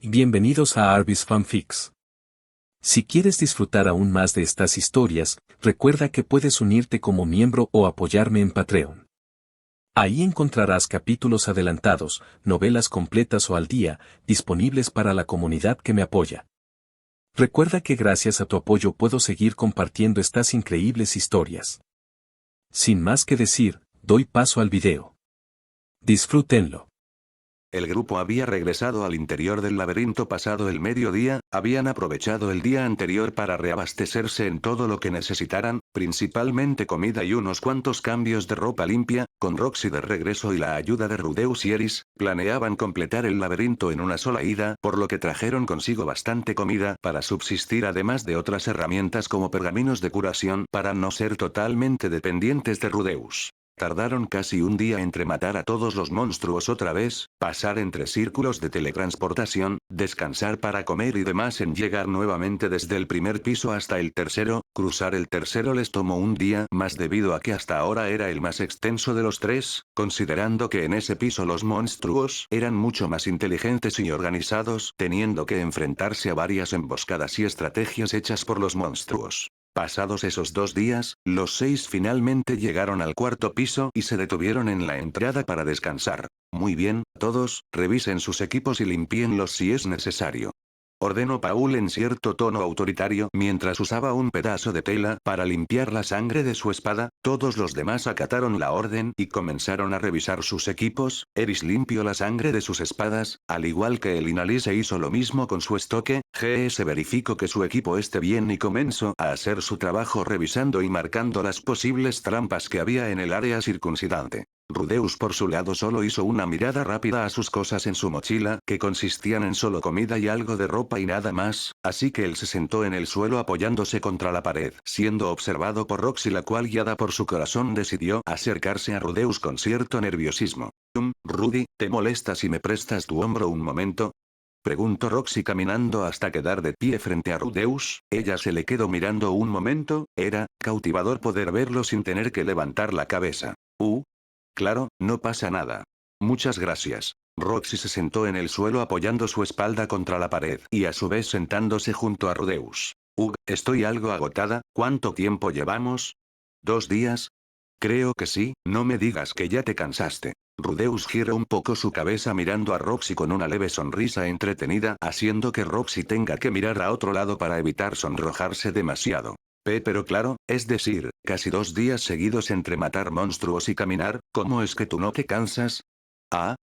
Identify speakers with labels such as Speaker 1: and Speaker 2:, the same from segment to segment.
Speaker 1: Bienvenidos a Arbis Fanfics. Si quieres disfrutar aún más de estas historias, recuerda que puedes unirte como miembro o apoyarme en Patreon. Ahí encontrarás capítulos adelantados, novelas completas o al día, disponibles para la comunidad que me apoya. Recuerda que gracias a tu apoyo puedo seguir compartiendo estas increíbles historias. Sin más que decir, doy paso al video. Disfrútenlo.
Speaker 2: El grupo había regresado al interior del laberinto pasado el mediodía, habían aprovechado el día anterior para reabastecerse en todo lo que necesitaran, principalmente comida y unos cuantos cambios de ropa limpia. Con Roxy de regreso y la ayuda de Rudeus y Eris, planeaban completar el laberinto en una sola ida, por lo que trajeron consigo bastante comida para subsistir, además de otras herramientas como pergaminos de curación para no ser totalmente dependientes de Rudeus. Tardaron casi un día entre matar a todos los monstruos otra vez, pasar entre círculos de teletransportación, descansar para comer y demás en llegar nuevamente desde el primer piso hasta el tercero. Cruzar el tercero les tomó un día más debido a que hasta ahora era el más extenso de los tres, considerando que en ese piso los monstruos eran mucho más inteligentes y organizados, teniendo que enfrentarse a varias emboscadas y estrategias hechas por los monstruos. Pasados esos 2 días, los 6 finalmente llegaron al cuarto piso y se detuvieron en la entrada para descansar. Muy bien, todos, revisen sus equipos y limpienlos si es necesario. Ordenó Paul en cierto tono autoritario mientras usaba un pedazo de tela para limpiar la sangre de su espada. Todos los demás acataron la orden y comenzaron a revisar sus equipos. Eris limpió la sangre de sus espadas, al igual que el Inalise hizo lo mismo con su estoque. GS verificó que su equipo esté bien y comenzó a hacer su trabajo revisando y marcando las posibles trampas que había en el área circuncidante. Rudeus por su lado solo hizo una mirada rápida a sus cosas en su mochila, que consistían en solo comida y algo de ropa y nada más, así que él se sentó en el suelo apoyándose contra la pared, siendo observado por Roxy, la cual, guiada por su corazón, decidió acercarse a Rudeus con cierto nerviosismo. Rudy, ¿te molesta si me prestas tu hombro un momento? Preguntó Roxy caminando hasta quedar de pie frente a Rudeus. Ella se le quedó mirando un momento, era cautivador poder verlo sin tener que levantar la cabeza. Claro, no pasa nada. Muchas gracias. Roxy se sentó en el suelo apoyando su espalda contra la pared y a su vez sentándose junto a Rudeus. Estoy algo agotada. ¿Cuánto tiempo llevamos? ¿2 días? Creo que sí, no me digas que ya te cansaste. Rudeus giró un poco su cabeza mirando a Roxy con una leve sonrisa entretenida, haciendo que Roxy tenga que mirar a otro lado para evitar sonrojarse demasiado. Pero claro, es decir, casi 2 días seguidos entre matar monstruos y caminar. ¿Cómo es que tú no te cansas?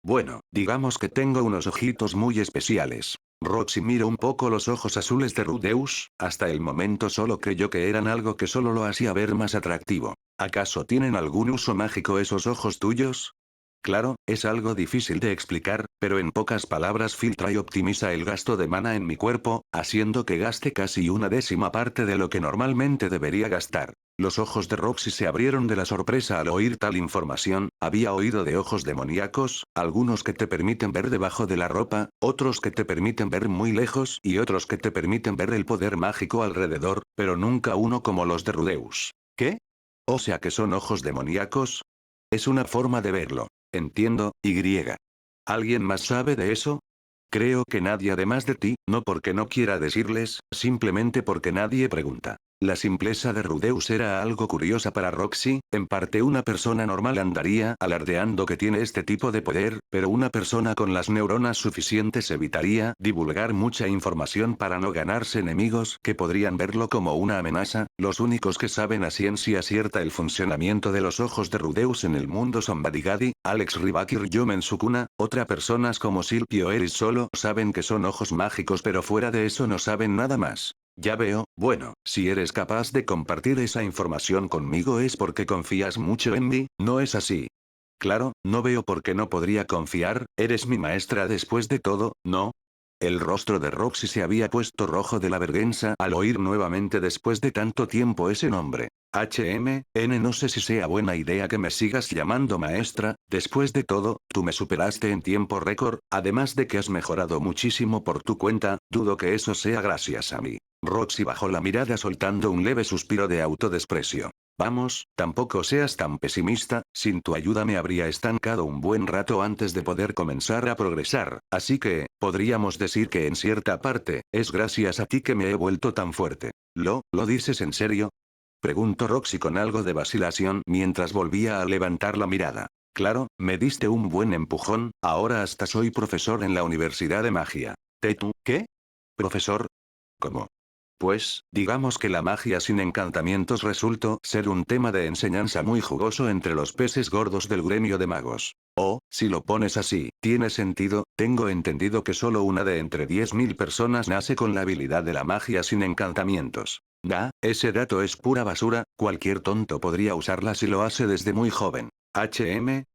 Speaker 2: Bueno, digamos que tengo unos ojitos muy especiales. Roxy miró un poco los ojos azules de Rudeus, hasta el momento solo creyó que eran algo que solo lo hacía ver más atractivo. ¿Acaso tienen algún uso mágico esos ojos tuyos? Claro, es algo difícil de explicar, pero en pocas palabras filtra y optimiza el gasto de mana en mi cuerpo, haciendo que gaste casi una décima parte de lo que normalmente debería gastar. Los ojos de Roxy se abrieron de la sorpresa al oír tal información. Había oído de ojos demoníacos, algunos que te permiten ver debajo de la ropa, otros que te permiten ver muy lejos y otros que te permiten ver el poder mágico alrededor, pero nunca uno como los de Rudeus. ¿Qué? O sea que son ojos demoníacos. Es una forma de verlo. Entiendo. ¿Alguien más sabe de eso? Creo que nadie además de ti, no porque no quiera decirles, simplemente porque nadie pregunta. La simpleza de Rudeus era algo curiosa para Roxy. En parte una persona normal andaría alardeando que tiene este tipo de poder, pero una persona con las neuronas suficientes evitaría divulgar mucha información para no ganarse enemigos que podrían verlo como una amenaza. Los únicos que saben a ciencia cierta el funcionamiento de los ojos de Rudeus en el mundo son Badigadi, Alex Rybak y Ryomen Sukuna. Otras personas como Silpy o Eris solo saben que son ojos mágicos, pero fuera de eso no saben nada más. Ya veo. Bueno, si eres capaz de compartir esa información conmigo es porque confías mucho en mí, ¿no es así? Claro, no veo por qué no podría confiar. Eres mi maestra después de todo, ¿no? El rostro de Roxy se había puesto rojo de la vergüenza al oír nuevamente después de tanto tiempo ese nombre. No sé si sea buena idea que me sigas llamando maestra. Después de todo, tú me superaste en tiempo récord, además de que has mejorado muchísimo por tu cuenta. Dudo que eso sea gracias a mí. Roxy bajó la mirada soltando un leve suspiro de autodesprecio. Vamos, tampoco seas tan pesimista, sin tu ayuda me habría estancado un buen rato antes de poder comenzar a progresar, así que, podríamos decir que en cierta parte, es gracias a ti que me he vuelto tan fuerte. ¿Lo dices en serio? Preguntó Roxy con algo de vacilación mientras volvía a levantar la mirada. Claro, me diste un buen empujón, ahora hasta soy profesor en la Universidad de Magia. ¿Qué? ¿Profesor? ¿Cómo? Pues, digamos que la magia sin encantamientos resultó ser un tema de enseñanza muy jugoso entre los peces gordos del gremio de magos. Oh, si lo pones así, tiene sentido, tengo entendido que solo una de entre 10.000 personas nace con la habilidad de la magia sin encantamientos. Ese dato es pura basura, cualquier tonto podría usarla si lo hace desde muy joven.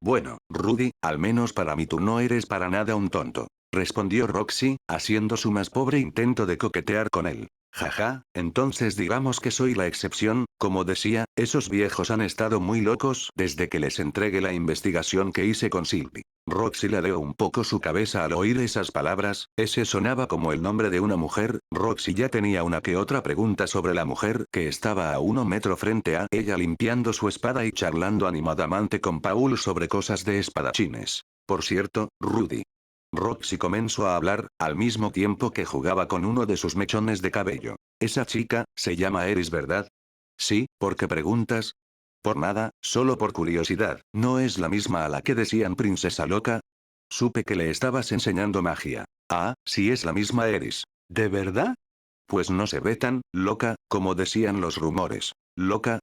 Speaker 2: Bueno, Rudy, al menos para mí tú no eres para nada un tonto. Respondió Roxy, haciendo su más pobre intento de coquetear con él. Jaja, entonces digamos que soy la excepción, como decía, esos viejos han estado muy locos desde que les entregué la investigación que hice con Sylvie. Roxy ladeó un poco su cabeza al oír esas palabras, ese sonaba como el nombre de una mujer, Roxy ya tenía una que otra pregunta sobre la mujer que estaba a 1 metro frente a ella limpiando su espada y charlando animadamente con Paul sobre cosas de espadachines. Por cierto, Rudy. Roxy comenzó a hablar, al mismo tiempo que jugaba con uno de sus mechones de cabello. Esa chica, se llama Eris, ¿verdad? Sí, ¿por qué preguntas? Por nada, solo por curiosidad, ¿no es la misma a la que decían princesa loca? Supe que le estabas enseñando magia. Ah, sí es la misma Eris. ¿De verdad? Pues no se ve tan loca, como decían los rumores. ¿Loca?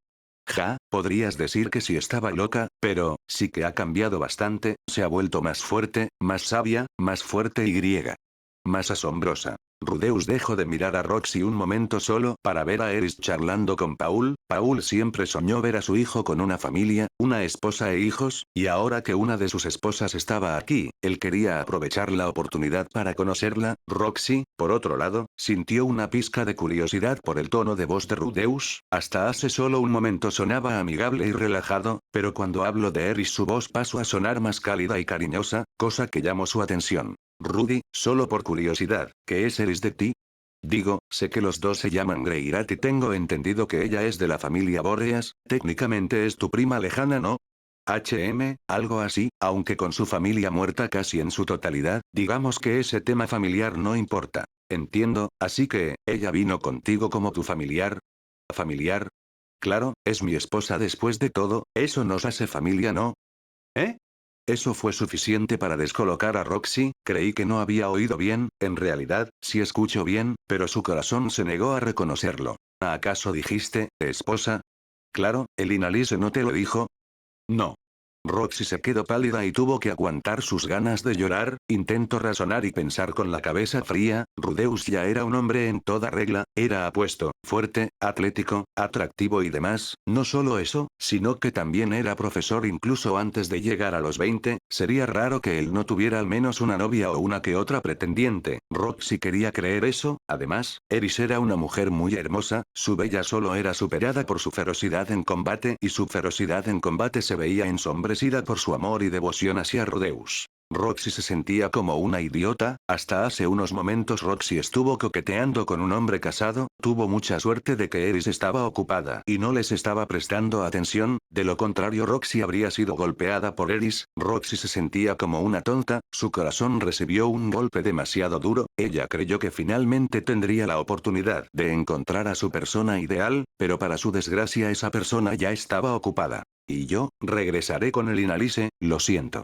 Speaker 2: Podrías decir que sí estaba loca, pero, sí que ha cambiado bastante, se ha vuelto más fuerte, más sabia, más fuerte y griega. Más asombrosa. Rudeus dejó de mirar a Roxy un momento solo para ver a Eris charlando con Paul. Paul siempre soñó ver a su hijo con una familia, una esposa e hijos, y ahora que una de sus esposas estaba aquí, él quería aprovechar la oportunidad para conocerla. Roxy, por otro lado, sintió una pizca de curiosidad por el tono de voz de Rudeus, hasta hace solo un momento sonaba amigable y relajado, pero cuando habló de Eris su voz pasó a sonar más cálida y cariñosa, cosa que llamó su atención. Rudy, solo por curiosidad, ¿qué es Eris de ti? Digo, sé que los dos se llaman Greirat y tengo entendido que ella es de la familia Boreas, técnicamente es tu prima lejana, ¿no? Algo así, aunque con su familia muerta casi en su totalidad, digamos que ese tema familiar no importa. Entiendo, así que, ¿ella vino contigo como tu familiar? ¿Familiar? Claro, es mi esposa después de todo, eso nos hace familia, ¿no? ¿Eh? Eso fue suficiente para descolocar a Roxy, creí que no había oído bien, en realidad, sí escucho bien, pero su corazón se negó a reconocerlo. ¿Acaso dijiste, esposa? Claro, el Inalise no te lo dijo. No. Roxy se quedó pálida y tuvo que aguantar sus ganas de llorar, intentó razonar y pensar con la cabeza fría, Rudeus ya era un hombre en toda regla, era apuesto, fuerte, atlético, atractivo y demás, no solo eso, sino que también era profesor incluso antes de llegar a los 20, sería raro que él no tuviera al menos una novia o una que otra pretendiente, Roxy quería creer eso, además, Eris era una mujer muy hermosa, su bella solo era superada por su ferocidad en combate y su ferocidad en combate se veía ensombrecido por su amor y devoción hacia Rudeus. Roxy se sentía como una idiota, hasta hace unos momentos Roxy estuvo coqueteando con un hombre casado, tuvo mucha suerte de que Eris estaba ocupada y no les estaba prestando atención, de lo contrario Roxy habría sido golpeada por Eris, Roxy se sentía como una tonta, su corazón recibió un golpe demasiado duro, ella creyó que finalmente tendría la oportunidad de encontrar a su persona ideal, pero para su desgracia esa persona ya estaba ocupada. Y yo, regresaré con el Inalise, lo siento.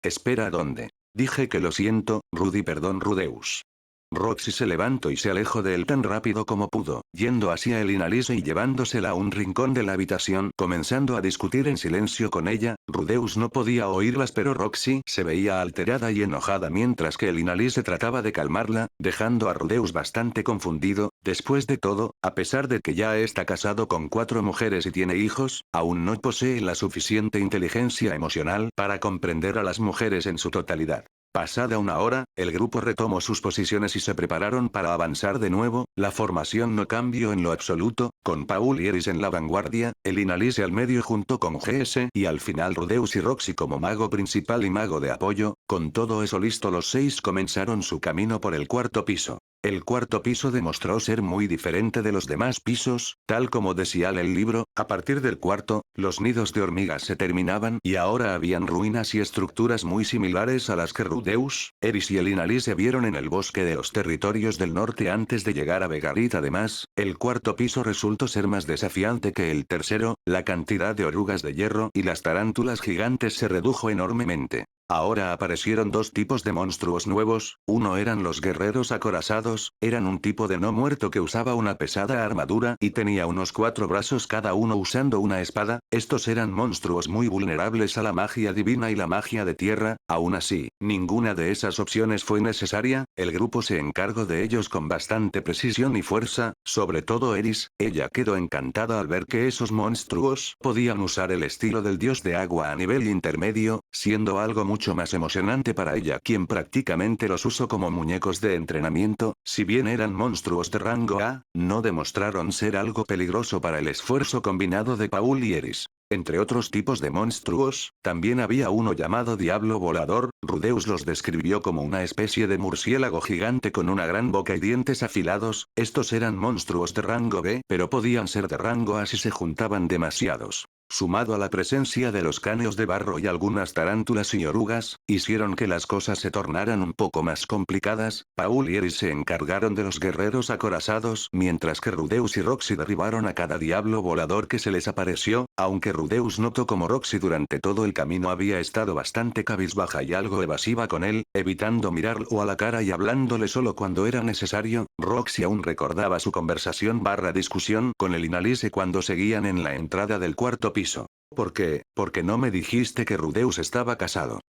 Speaker 2: Espera, ¿dónde? Dije que lo siento, Rudy, perdón, Rudeus. Roxy se levantó y se alejó de él tan rápido como pudo, yendo hacia el Inalise y llevándosela a un rincón de la habitación, comenzando a discutir en silencio con ella. Rudeus no podía oírlas, pero Roxy se veía alterada y enojada mientras que el Inalise trataba de calmarla, dejando a Rudeus bastante confundido. Después de todo, a pesar de que ya está casado con 4 mujeres y tiene hijos, aún no posee la suficiente inteligencia emocional para comprender a las mujeres en su totalidad. Pasada una hora, el grupo retomó sus posiciones y se prepararon para avanzar de nuevo, la formación no cambió en lo absoluto, con Paul y Eris en la vanguardia, el Inalise al medio junto con GS y al final Rudeus y Roxy como mago principal y mago de apoyo, con todo eso listo los 6 comenzaron su camino por el 4.º piso. El cuarto piso demostró ser muy diferente de los demás pisos, tal como decía el libro, a partir del cuarto, los nidos de hormigas se terminaban y ahora habían ruinas y estructuras muy similares a las que Rudeus, Eris y Elinalise vieron en el bosque de los territorios del norte antes de llegar a Vegarit. Además, el cuarto piso resultó ser más desafiante que el tercero, la cantidad de orugas de hierro y las tarántulas gigantes se redujo enormemente. Ahora aparecieron dos tipos de monstruos nuevos, uno eran los guerreros acorazados, eran un tipo de no muerto que usaba una pesada armadura y tenía unos 4 brazos cada uno usando una espada, estos eran monstruos muy vulnerables a la magia divina y la magia de tierra, aún así, ninguna de esas opciones fue necesaria, el grupo se encargó de ellos con bastante precisión y fuerza, sobre todo Eris, ella quedó encantada al ver que esos monstruos podían usar el estilo del dios de agua a nivel intermedio, siendo algo mucho más emocionante para ella quien prácticamente los usó como muñecos de entrenamiento, si bien eran monstruos de rango A, no demostraron ser algo peligroso para el esfuerzo combinado de Paul y Eris. Entre otros tipos de monstruos, también había uno llamado Diablo Volador, Rudeus los describió como una especie de murciélago gigante con una gran boca y dientes afilados, estos eran monstruos de rango B, pero podían ser de rango A si se juntaban demasiados. Sumado a la presencia de los caneos de barro y algunas tarántulas y orugas, hicieron que las cosas se tornaran un poco más complicadas, Paul y Eris se encargaron de los guerreros acorazados mientras que Rudeus y Roxy derribaron a cada diablo volador que se les apareció, aunque Rudeus notó como Roxy durante todo el camino había estado bastante cabizbaja y algo evasiva con él, evitando mirarlo a la cara y hablándole solo cuando era necesario, Roxy aún recordaba su conversación / discusión con Elinalise cuando seguían en la entrada del cuarto piso. ¿Por qué? Porque no me dijiste que Rudeus estaba casado.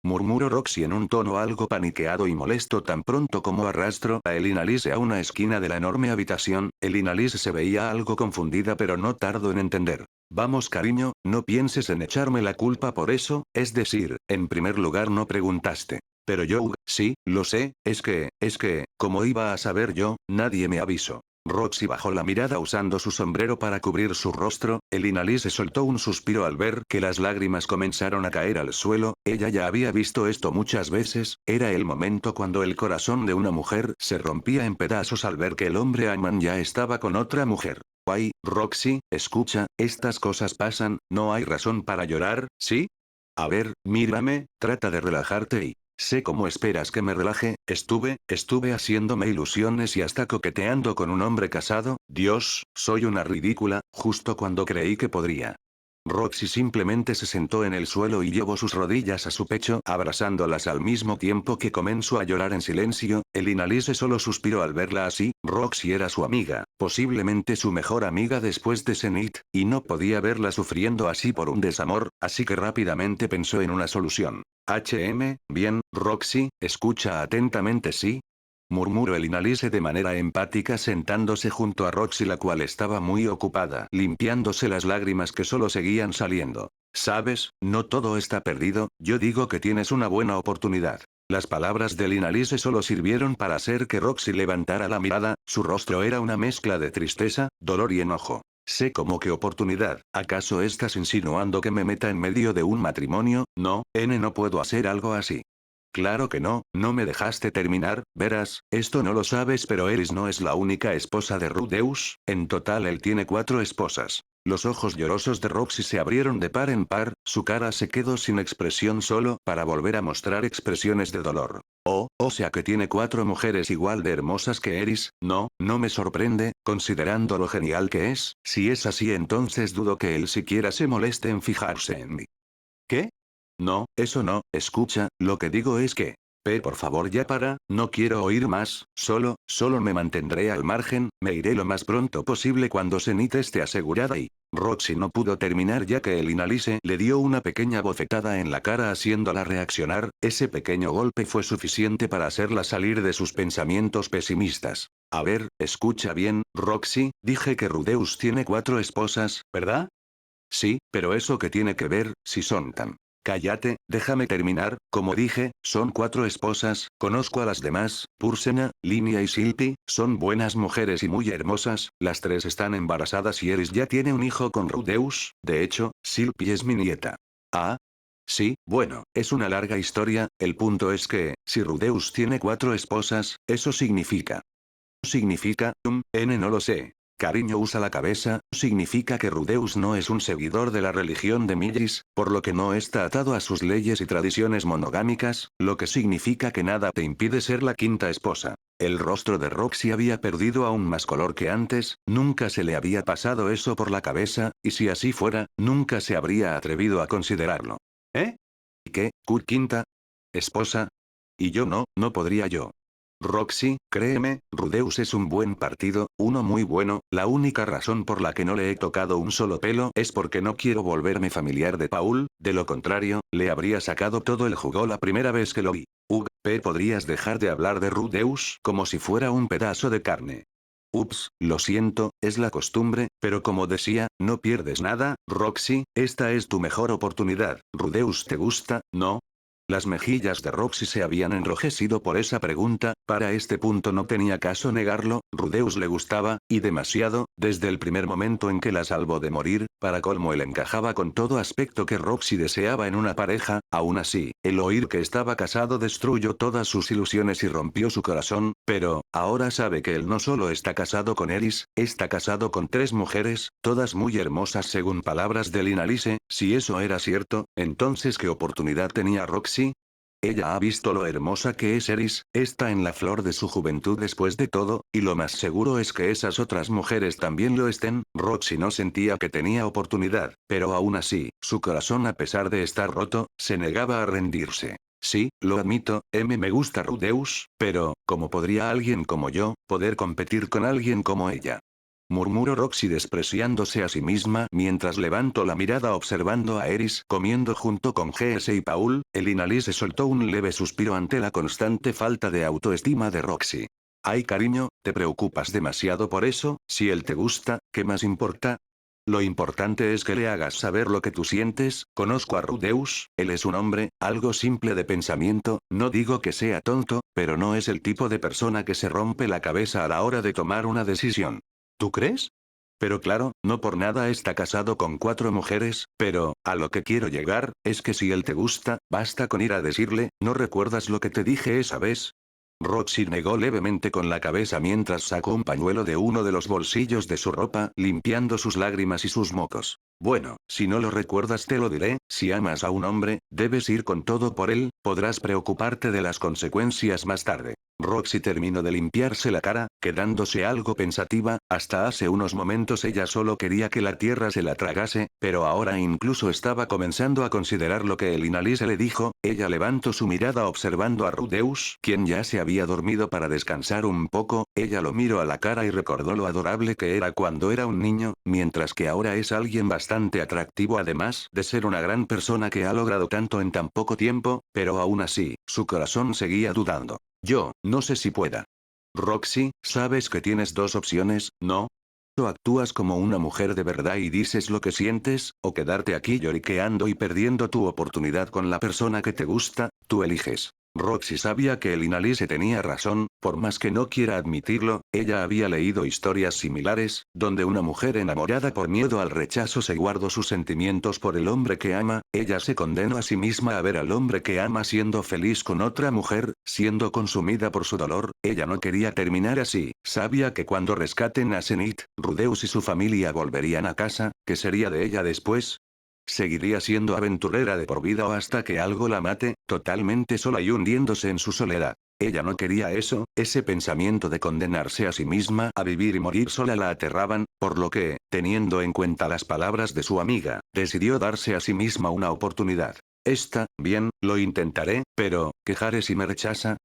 Speaker 2: Murmuró Roxy en un tono algo paniqueado y molesto tan pronto como arrastró a Elinalise a una esquina de la enorme habitación, Elinalise se veía algo confundida pero no tardó en entender. Vamos cariño, no pienses en echarme la culpa por eso, es decir, en primer lugar no preguntaste. Pero yo, sí, lo sé, es que, ¿cómo iba a saber yo? Nadie me avisó. Roxy bajó la mirada usando su sombrero para cubrir su rostro, Elinalise soltó un suspiro al ver que las lágrimas comenzaron a caer al suelo, ella ya había visto esto muchas veces, era el momento cuando el corazón de una mujer se rompía en pedazos al ver que el hombre Ayman ya estaba con otra mujer. Ay, Roxy, escucha, estas cosas pasan, no hay razón para llorar, ¿sí? A ver, mírame, trata de relajarte y... Sé cómo esperas que me relaje, estuve haciéndome ilusiones y hasta coqueteando con un hombre casado, Dios, soy una ridícula, justo cuando creí que podría. Roxy simplemente se sentó en el suelo y llevó sus rodillas a su pecho, abrazándolas al mismo tiempo que comenzó a llorar en silencio, Elinalise solo suspiró al verla así, Roxy era su amiga, posiblemente su mejor amiga después de Zenith, y no podía verla sufriendo así por un desamor, así que rápidamente pensó en una solución. Bien, Roxy, escucha atentamente sí, murmuró Elinalise de manera empática sentándose junto a Roxy la cual estaba muy ocupada limpiándose las lágrimas que solo seguían saliendo. Sabes, no todo está perdido, yo digo que tienes una buena oportunidad. Las palabras de Elinalise solo sirvieron para hacer que Roxy levantara la mirada, su rostro era una mezcla de tristeza, dolor y enojo. Sé como que oportunidad, ¿acaso estás insinuando que me meta en medio de un matrimonio? No, no puedo hacer algo así. Claro que no, no me dejaste terminar, verás, esto no lo sabes pero Eris no es la única esposa de Rudeus, en total él tiene 4 esposas. Los ojos llorosos de Roxy se abrieron de par en par, su cara se quedó sin expresión solo para volver a mostrar expresiones de dolor. Oh, o sea que tiene 4 mujeres igual de hermosas que Eris, no me sorprende, considerando lo genial que es, si es así entonces dudo que él siquiera se moleste en fijarse en mí. ¿Qué? No, eso no, escucha, lo que digo es que... por favor ya para, no quiero oír más, solo me mantendré al margen, me iré lo más pronto posible cuando Zenith esté asegurada y... Roxy no pudo terminar ya que Elinalise le dio una pequeña bofetada en la cara haciéndola reaccionar, ese pequeño golpe fue suficiente para hacerla salir de sus pensamientos pesimistas. A ver, escucha bien, Roxy, dije que Rudeus tiene 4 esposas, ¿verdad? Sí, pero eso que tiene que ver, si son tan... Cállate, déjame terminar, como dije, son 4 esposas, conozco a las demás, Pursena, Limia y Silpi, son buenas mujeres y muy hermosas, las 3 están embarazadas y Eris ya tiene un hijo con Rudeus, de hecho, Silpi es mi nieta. Ah. Sí, bueno, es una larga historia, el punto es que, si Rudeus tiene 4 esposas, eso significa... Significa, no lo sé. Cariño usa la cabeza, significa que Rudeus no es un seguidor de la religión de Millis, por lo que no está atado a sus leyes y tradiciones monogámicas, lo que significa que nada te impide ser la quinta esposa. El rostro de Roxy había perdido aún más color que antes, nunca se le había pasado eso por la cabeza, y si así fuera, nunca se habría atrevido a considerarlo. ¿Eh? ¿Y qué, quinta? ¿Esposa? Y yo no podría yo. Roxy, créeme, Rudeus es un buen partido, uno muy bueno, la única razón por la que no le he tocado un solo pelo es porque no quiero volverme familiar de Paul, de lo contrario, le habría sacado todo el jugo la primera vez que lo vi. ¿Podrías dejar de hablar de Rudeus como si fuera un pedazo de carne? Ups, lo siento, es la costumbre, pero como decía, no pierdes nada, Roxy, esta es tu mejor oportunidad. ¿Rudeus te gusta, no? Las mejillas de Roxy se habían enrojecido por esa pregunta, para este punto no tenía caso negarlo, Rudeus le gustaba, y demasiado, desde el primer momento en que la salvó de morir, para colmo él encajaba con todo aspecto que Roxy deseaba en una pareja, aún así, el oír que estaba casado destruyó todas sus ilusiones y rompió su corazón, pero, ahora sabe que él no solo está casado con Eris, está casado con 3 mujeres, todas muy hermosas según palabras de Linalise, si eso era cierto, entonces ¿qué oportunidad tenía Roxy? Ella ha visto lo hermosa que es Eris, está en la flor de su juventud después de todo, y lo más seguro es que esas otras mujeres también lo estén. Roxy no sentía que tenía oportunidad, pero aún así, su corazón a pesar de estar roto, se negaba a rendirse. Sí, lo admito, me gusta Rudeus, pero, ¿cómo podría alguien como yo, poder competir con alguien como ella? Murmuró Roxy despreciándose a sí misma mientras levantó la mirada observando a Eris comiendo junto con GS y Paul, Linalise soltó un leve suspiro ante la constante falta de autoestima de Roxy. Ay cariño, te preocupas demasiado por eso, si él te gusta, ¿qué más importa? Lo importante es que le hagas saber lo que tú sientes, conozco a Rudeus, él es un hombre, algo simple de pensamiento, no digo que sea tonto, pero no es el tipo de persona que se rompe la cabeza a la hora de tomar una decisión. ¿Tú crees? Pero claro, no por nada está casado con 4 mujeres, pero, a lo que quiero llegar, es que si él te gusta, basta con ir a decirle, ¿no recuerdas lo que te dije esa vez? Roxy negó levemente con la cabeza mientras sacó un pañuelo de uno de los bolsillos de su ropa, limpiando sus lágrimas y sus mocos. Bueno, si no lo recuerdas te lo diré, si amas a un hombre, debes ir con todo por él, podrás preocuparte de las consecuencias más tarde. Roxy terminó de limpiarse la cara, quedándose algo pensativa, hasta hace unos momentos ella solo quería que la tierra se la tragase, pero ahora incluso estaba comenzando a considerar lo que Linalise le dijo, ella levantó su mirada observando a Rudeus, quien ya se había dormido para descansar un poco, ella lo miró a la cara y recordó lo adorable que era cuando era un niño, mientras que ahora es alguien bastante atractivo además de ser una gran persona que ha logrado tanto en tan poco tiempo, pero aún así, su corazón seguía dudando. Yo, no sé si pueda. Roxy, sabes que tienes 2 opciones, ¿no? O actúas como una mujer de verdad y dices lo que sientes, o quedarte aquí lloriqueando y perdiendo tu oportunidad con la persona que te gusta, tú eliges. Roxy sabía que Linalise tenía razón, por más que no quiera admitirlo, ella había leído historias similares, donde una mujer enamorada por miedo al rechazo se guardó sus sentimientos por el hombre que ama, ella se condenó a sí misma a ver al hombre que ama siendo feliz con otra mujer, siendo consumida por su dolor, ella no quería terminar así, sabía que cuando rescaten a Zenith, Rudeus y su familia volverían a casa, ¿qué sería de ella después? Seguiría siendo aventurera de por vida o hasta que algo la mate, totalmente sola y hundiéndose en su soledad. Ella no quería eso, ese pensamiento de condenarse a sí misma a vivir y morir sola la aterraban, por lo que, teniendo en cuenta las palabras de su amiga, decidió darse a sí misma una oportunidad. Está, bien, lo intentaré, pero, ¿qué haré si me rechaza?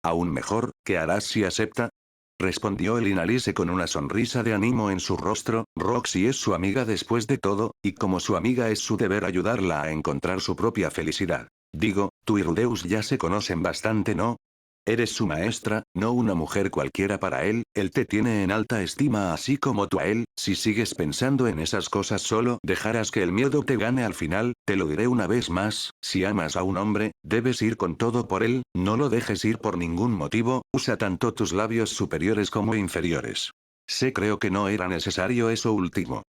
Speaker 2: Aún mejor, ¿qué harás si acepta? Respondió Linalise con una sonrisa de ánimo en su rostro, Roxy es su amiga después de todo, y como su amiga es su deber ayudarla a encontrar su propia felicidad. Digo, tú y Rudeus ya se conocen bastante, ¿no? Eres su maestra, no una mujer cualquiera para él te tiene en alta estima así como tú a él, si sigues pensando en esas cosas solo dejarás que el miedo te gane al final, te lo diré una vez más, si amas a un hombre, debes ir con todo por él, no lo dejes ir por ningún motivo, usa tanto tus labios superiores como inferiores. Creo que no era necesario eso último.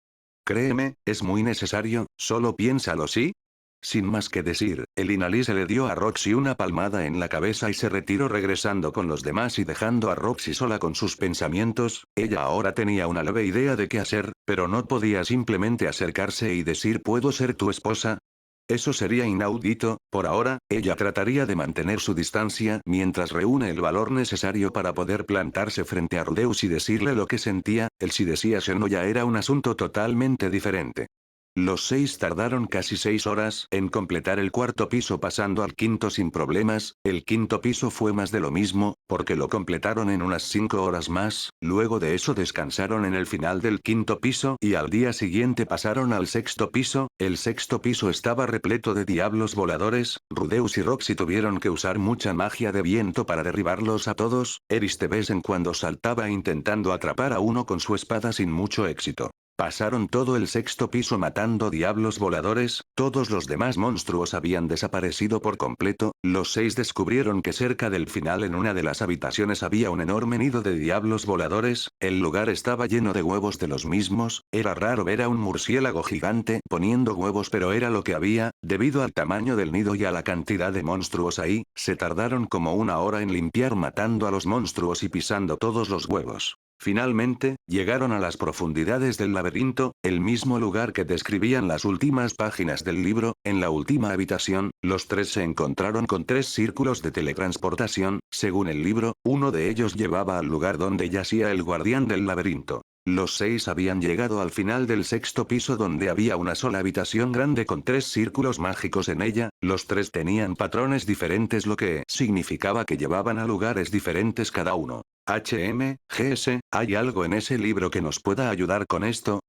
Speaker 2: Créeme, es muy necesario, solo piénsalo, ¿sí? Sin más que decir, el Inalise le dio a Roxy una palmada en la cabeza y se retiró regresando con los demás y dejando a Roxy sola con sus pensamientos. Ella ahora tenía una leve idea de qué hacer, pero no podía simplemente acercarse y decir ¿puedo ser tu esposa? Eso sería inaudito. Por ahora, ella trataría de mantener su distancia mientras reúne el valor necesario para poder plantarse frente a Rudeus y decirle lo que sentía. El si decía o no ya era un asunto totalmente diferente. Los 6 tardaron casi 6 horas en completar el cuarto piso pasando al quinto sin problemas. El quinto piso fue más de lo mismo, porque lo completaron en unas 5 horas más. Luego de eso descansaron en el final del quinto piso y al día siguiente pasaron al sexto piso. El sexto piso estaba repleto de diablos voladores. Rudeus y Roxy tuvieron que usar mucha magia de viento para derribarlos a todos. Eris de vez en cuando saltaba intentando atrapar a uno con su espada sin mucho éxito. Pasaron todo el sexto piso matando diablos voladores. Todos los demás monstruos habían desaparecido por completo. Los 6 descubrieron que cerca del final en una de las habitaciones había un enorme nido de diablos voladores. El lugar estaba lleno de huevos de los mismos. Era raro ver a un murciélago gigante poniendo huevos, pero era lo que había. Debido al tamaño del nido y a la cantidad de monstruos ahí, se tardaron como una hora en limpiar matando a los monstruos y pisando todos los huevos. Finalmente, llegaron a las profundidades del laberinto, el mismo lugar que describían las últimas páginas del libro. En la última habitación, los 3 se encontraron con 3 círculos de teletransportación. Según el libro, uno de ellos llevaba al lugar donde yacía el guardián del laberinto. Los 6 habían llegado al final del sexto piso donde había una sola habitación grande con 3 círculos mágicos en ella. Los 3 tenían patrones diferentes, lo que significaba que llevaban a lugares diferentes cada uno. GS, ¿hay algo en ese libro que nos pueda ayudar con esto?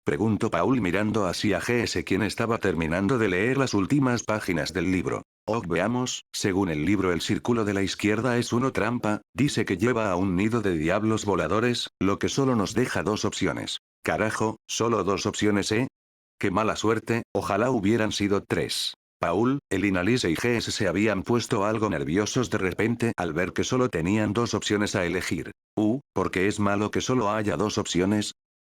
Speaker 2: Preguntó Paul mirando hacia GS, quien estaba terminando de leer las últimas páginas del libro. Oh, veamos, según el libro el círculo de la izquierda es uno trampa, dice que lleva a un nido de diablos voladores, lo que solo nos deja 2 opciones. Carajo, solo 2 opciones, ¿eh? Qué mala suerte, ojalá hubieran sido 3. Paul, el Inalise y GS se habían puesto algo nerviosos de repente al ver que solo tenían 2 opciones a elegir. ¿Por qué es malo que solo haya 2 opciones?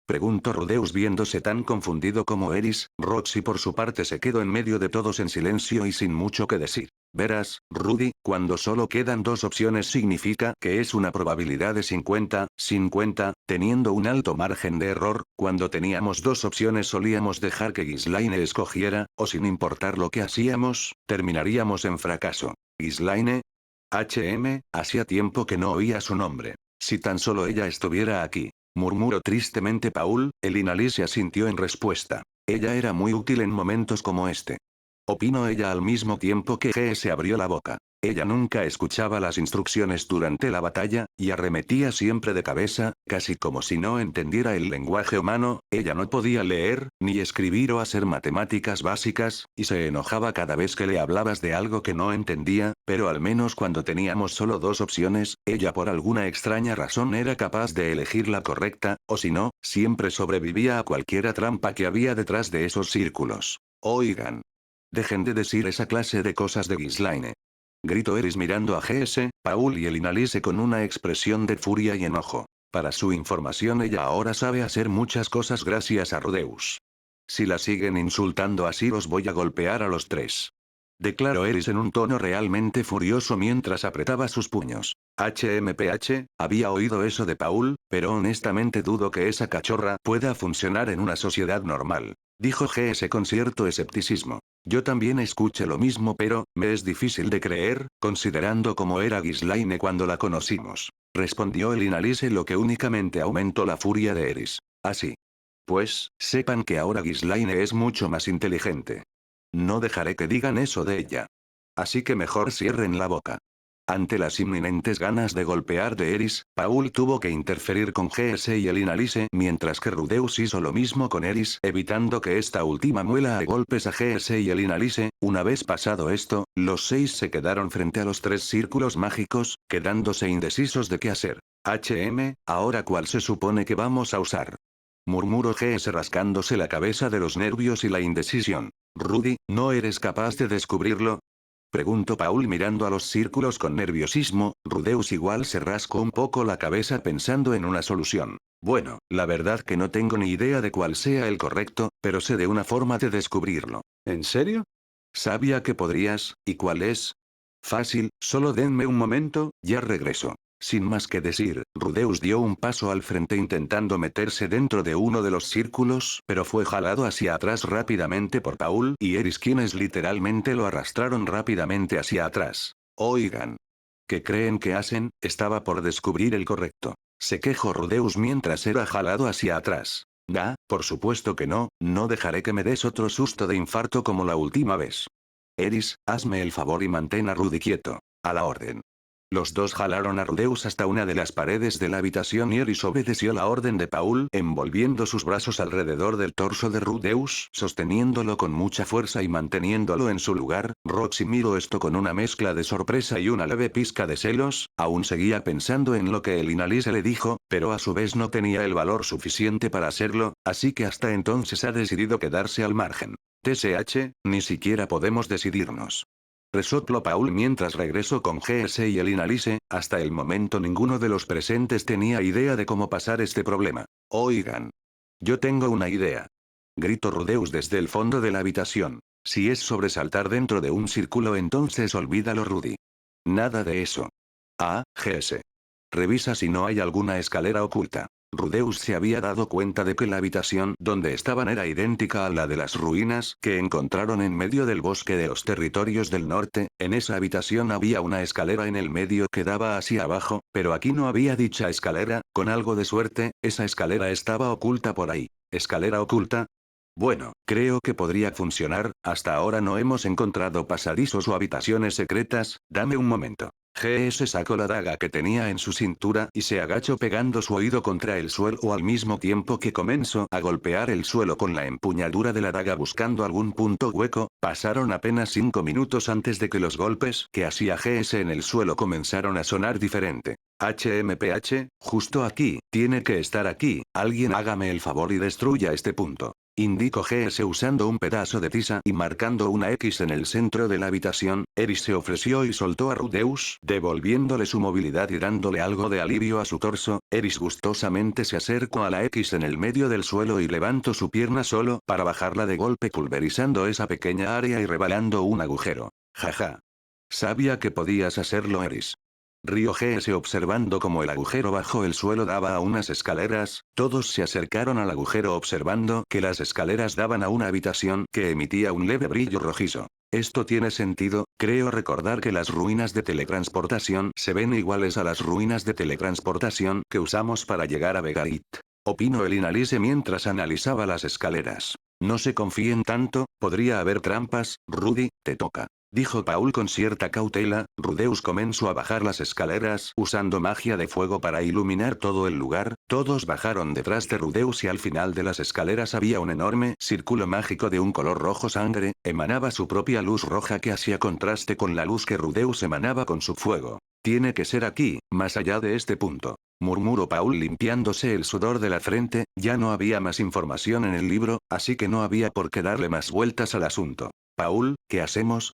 Speaker 2: Preguntó Rudeus viéndose tan confundido como Eris. Roxy por su parte se quedó en medio de todos en silencio y sin mucho que decir. Verás, Rudy, cuando solo quedan 2 opciones significa que es una probabilidad de 50-50, teniendo un alto margen de error. Cuando teníamos 2 opciones solíamos dejar que Ghislaine escogiera, o sin importar lo que hacíamos, terminaríamos en fracaso. Ghislaine. Hacía tiempo que no oía su nombre. Si tan solo ella estuviera aquí. Murmuró tristemente Paul. El Inalise asintió en respuesta. Ella era muy útil en momentos como este. Opinó ella al mismo tiempo que GS abrió la boca. Ella nunca escuchaba las instrucciones durante la batalla, y arremetía siempre de cabeza, casi como si no entendiera el lenguaje humano. Ella no podía leer, ni escribir o hacer matemáticas básicas, y se enojaba cada vez que le hablabas de algo que no entendía, pero al menos cuando teníamos solo 2 opciones, ella por alguna extraña razón era capaz de elegir la correcta, o si no, siempre sobrevivía a cualquier trampa que había detrás de esos círculos. Oigan. Dejen de decir esa clase de cosas de Ghislaine. Gritó Eris mirando a GS, Paul y el Inalise con una expresión de furia y enojo. Para su información, ella ahora sabe hacer muchas cosas gracias a Rudeus. Si la siguen insultando así los voy a golpear a los 3. Declaró Eris en un tono realmente furioso mientras apretaba sus puños. Había oído eso de Paul, pero honestamente dudo que esa cachorra pueda funcionar en una sociedad normal. Dijo GS con cierto escepticismo. Yo también escuché lo mismo, pero me es difícil de creer, considerando cómo era Ghislaine cuando la conocimos. Respondió el Inalise, lo que únicamente aumentó la furia de Eris. Así. Pues, sepan que ahora Ghislaine es mucho más inteligente. No dejaré que digan eso de ella. Así que mejor cierren la boca. Ante las inminentes ganas de golpear de Eris, Paul tuvo que interferir con GS y el Inalise, mientras que Rudeus hizo lo mismo con Eris, evitando que esta última muela a golpes a GS y el Inalise. Una vez pasado esto, los 6 se quedaron frente a los 3 círculos mágicos, quedándose indecisos de qué hacer. ¿Ahora cuál se supone que vamos a usar? Murmuró GS rascándose la cabeza de los nervios y la indecisión. Rudy, ¿no eres capaz de descubrirlo? Preguntó Paul mirando a los círculos con nerviosismo. Rudeus igual se rascó un poco la cabeza pensando en una solución. Bueno, la verdad que no tengo ni idea de cuál sea el correcto, pero sé de una forma de descubrirlo. ¿En serio? Sabía que podrías, ¿y cuál es? Fácil, solo denme un momento, ya regreso. Sin más que decir, Rudeus dio un paso al frente intentando meterse dentro de uno de los círculos, pero fue jalado hacia atrás rápidamente por Paul y Eris, quienes literalmente lo arrastraron rápidamente hacia atrás. Oigan. ¿Qué creen que hacen? Estaba por descubrir el correcto. Se quejó Rudeus mientras era jalado hacia atrás. Por supuesto que no, no dejaré que me des otro susto de infarto como la última vez. Eris, hazme el favor y mantén a Rudy quieto. A la orden. Los dos jalaron a Rudeus hasta una de las paredes de la habitación y Eris obedeció la orden de Paul, envolviendo sus brazos alrededor del torso de Rudeus, sosteniéndolo con mucha fuerza y manteniéndolo en su lugar. Roxy miró esto con una mezcla de sorpresa y una leve pizca de celos, aún seguía pensando en lo que el Inalise le dijo, pero a su vez no tenía el valor suficiente para hacerlo, así que hasta entonces ha decidido quedarse al margen. TSH, ni siquiera podemos decidirnos. Resopló Paul mientras regresó con GS y el Inalise, hasta el momento ninguno de los presentes tenía idea de cómo pasar este problema. Oigan. Yo tengo una idea. Gritó Rudeus desde el fondo de la habitación. Si es sobresaltar dentro de un círculo entonces olvídalo, Rudy. Nada de eso. GS. Revisa si no hay alguna escalera oculta. Rudeus se había dado cuenta de que la habitación donde estaban era idéntica a la de las ruinas que encontraron en medio del bosque de los territorios del norte. En esa habitación había una escalera en el medio que daba hacia abajo, pero aquí no había dicha escalera. Con algo de suerte, esa escalera estaba oculta por ahí. ¿Escalera oculta? Bueno, creo que podría funcionar. Hasta ahora no hemos encontrado pasadizos o habitaciones secretas. Dame un momento. GS sacó la daga que tenía en su cintura y se agachó pegando su oído contra el suelo al mismo tiempo que comenzó a golpear el suelo con la empuñadura de la daga buscando algún punto hueco. Pasaron apenas 5 minutos antes de que los golpes que hacía GS en el suelo comenzaron a sonar diferente. HMPH, justo aquí, tiene que estar aquí, alguien hágame el favor y destruya este punto. Indicó GS usando un pedazo de tiza y marcando una X en el centro de la habitación. Eris se ofreció y soltó a Rudeus, devolviéndole su movilidad y dándole algo de alivio a su torso. Eris gustosamente se acercó a la X en el medio del suelo y levantó su pierna solo para bajarla de golpe, pulverizando esa pequeña área y rebalando un agujero. Jaja. Sabía que podías hacerlo, Eris. Rió GS observando cómo el agujero bajo el suelo daba a unas escaleras. Todos se acercaron al agujero observando que las escaleras daban a una habitación que emitía un leve brillo rojizo. Esto tiene sentido, creo recordar que las ruinas de teletransportación se ven iguales a las ruinas de teletransportación que usamos para llegar a Vegarit. Opinó el Inalise mientras analizaba las escaleras. No se confíen tanto, podría haber trampas. Rudy, te toca. Dijo Paul con cierta cautela. Rudeus comenzó a bajar las escaleras usando magia de fuego para iluminar todo el lugar. Todos bajaron detrás de Rudeus y al final de las escaleras había un enorme círculo mágico de un color rojo sangre. Emanaba su propia luz roja que hacía contraste con la luz que Rudeus emanaba con su fuego. Tiene que ser aquí, más allá de este punto. Murmuró Paul limpiándose el sudor de la frente. Ya no había más información en el libro, así que no había por qué darle más vueltas al asunto. Paul, ¿qué hacemos?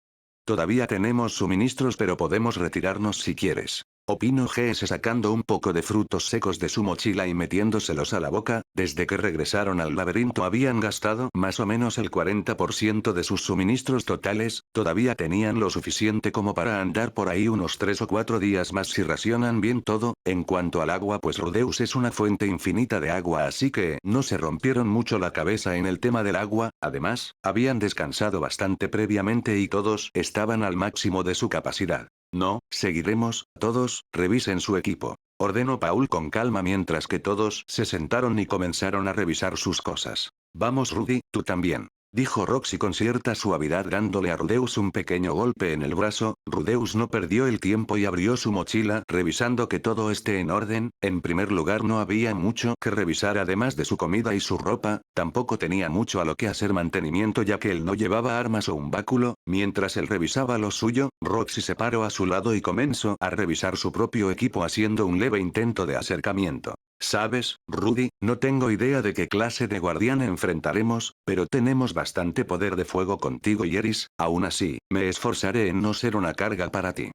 Speaker 2: Todavía tenemos suministros, pero podemos retirarnos si quieres. Opinó GS sacando un poco de frutos secos de su mochila y metiéndoselos a la boca. Desde que regresaron al laberinto habían gastado más o menos el 40% de sus suministros totales. Todavía tenían lo suficiente como para andar por ahí unos 3 o 4 días más si racionan bien todo. En cuanto al agua, pues Rudeus es una fuente infinita de agua, así que no se rompieron mucho la cabeza en el tema del agua. Además, habían descansado bastante previamente y todos estaban al máximo de su capacidad. No, seguiremos. Todos, revisen su equipo. Ordenó Paul con calma mientras que todos se sentaron y comenzaron a revisar sus cosas. Vamos, Rudy, tú también. Dijo Roxy con cierta suavidad dándole a Rudeus un pequeño golpe en el brazo. Rudeus no perdió el tiempo y abrió su mochila revisando que todo esté en orden. En primer lugar, no había mucho que revisar además de su comida y su ropa. Tampoco tenía mucho a lo que hacer mantenimiento ya que él no llevaba armas o un báculo. Mientras él revisaba lo suyo, Roxy se paró a su lado y comenzó a revisar su propio equipo haciendo un leve intento de acercamiento. ¿Sabes, Rudy? No tengo idea de qué clase de guardián enfrentaremos, pero tenemos bastante poder de fuego contigo y Eris. Aún así, me esforzaré en no ser una carga para ti.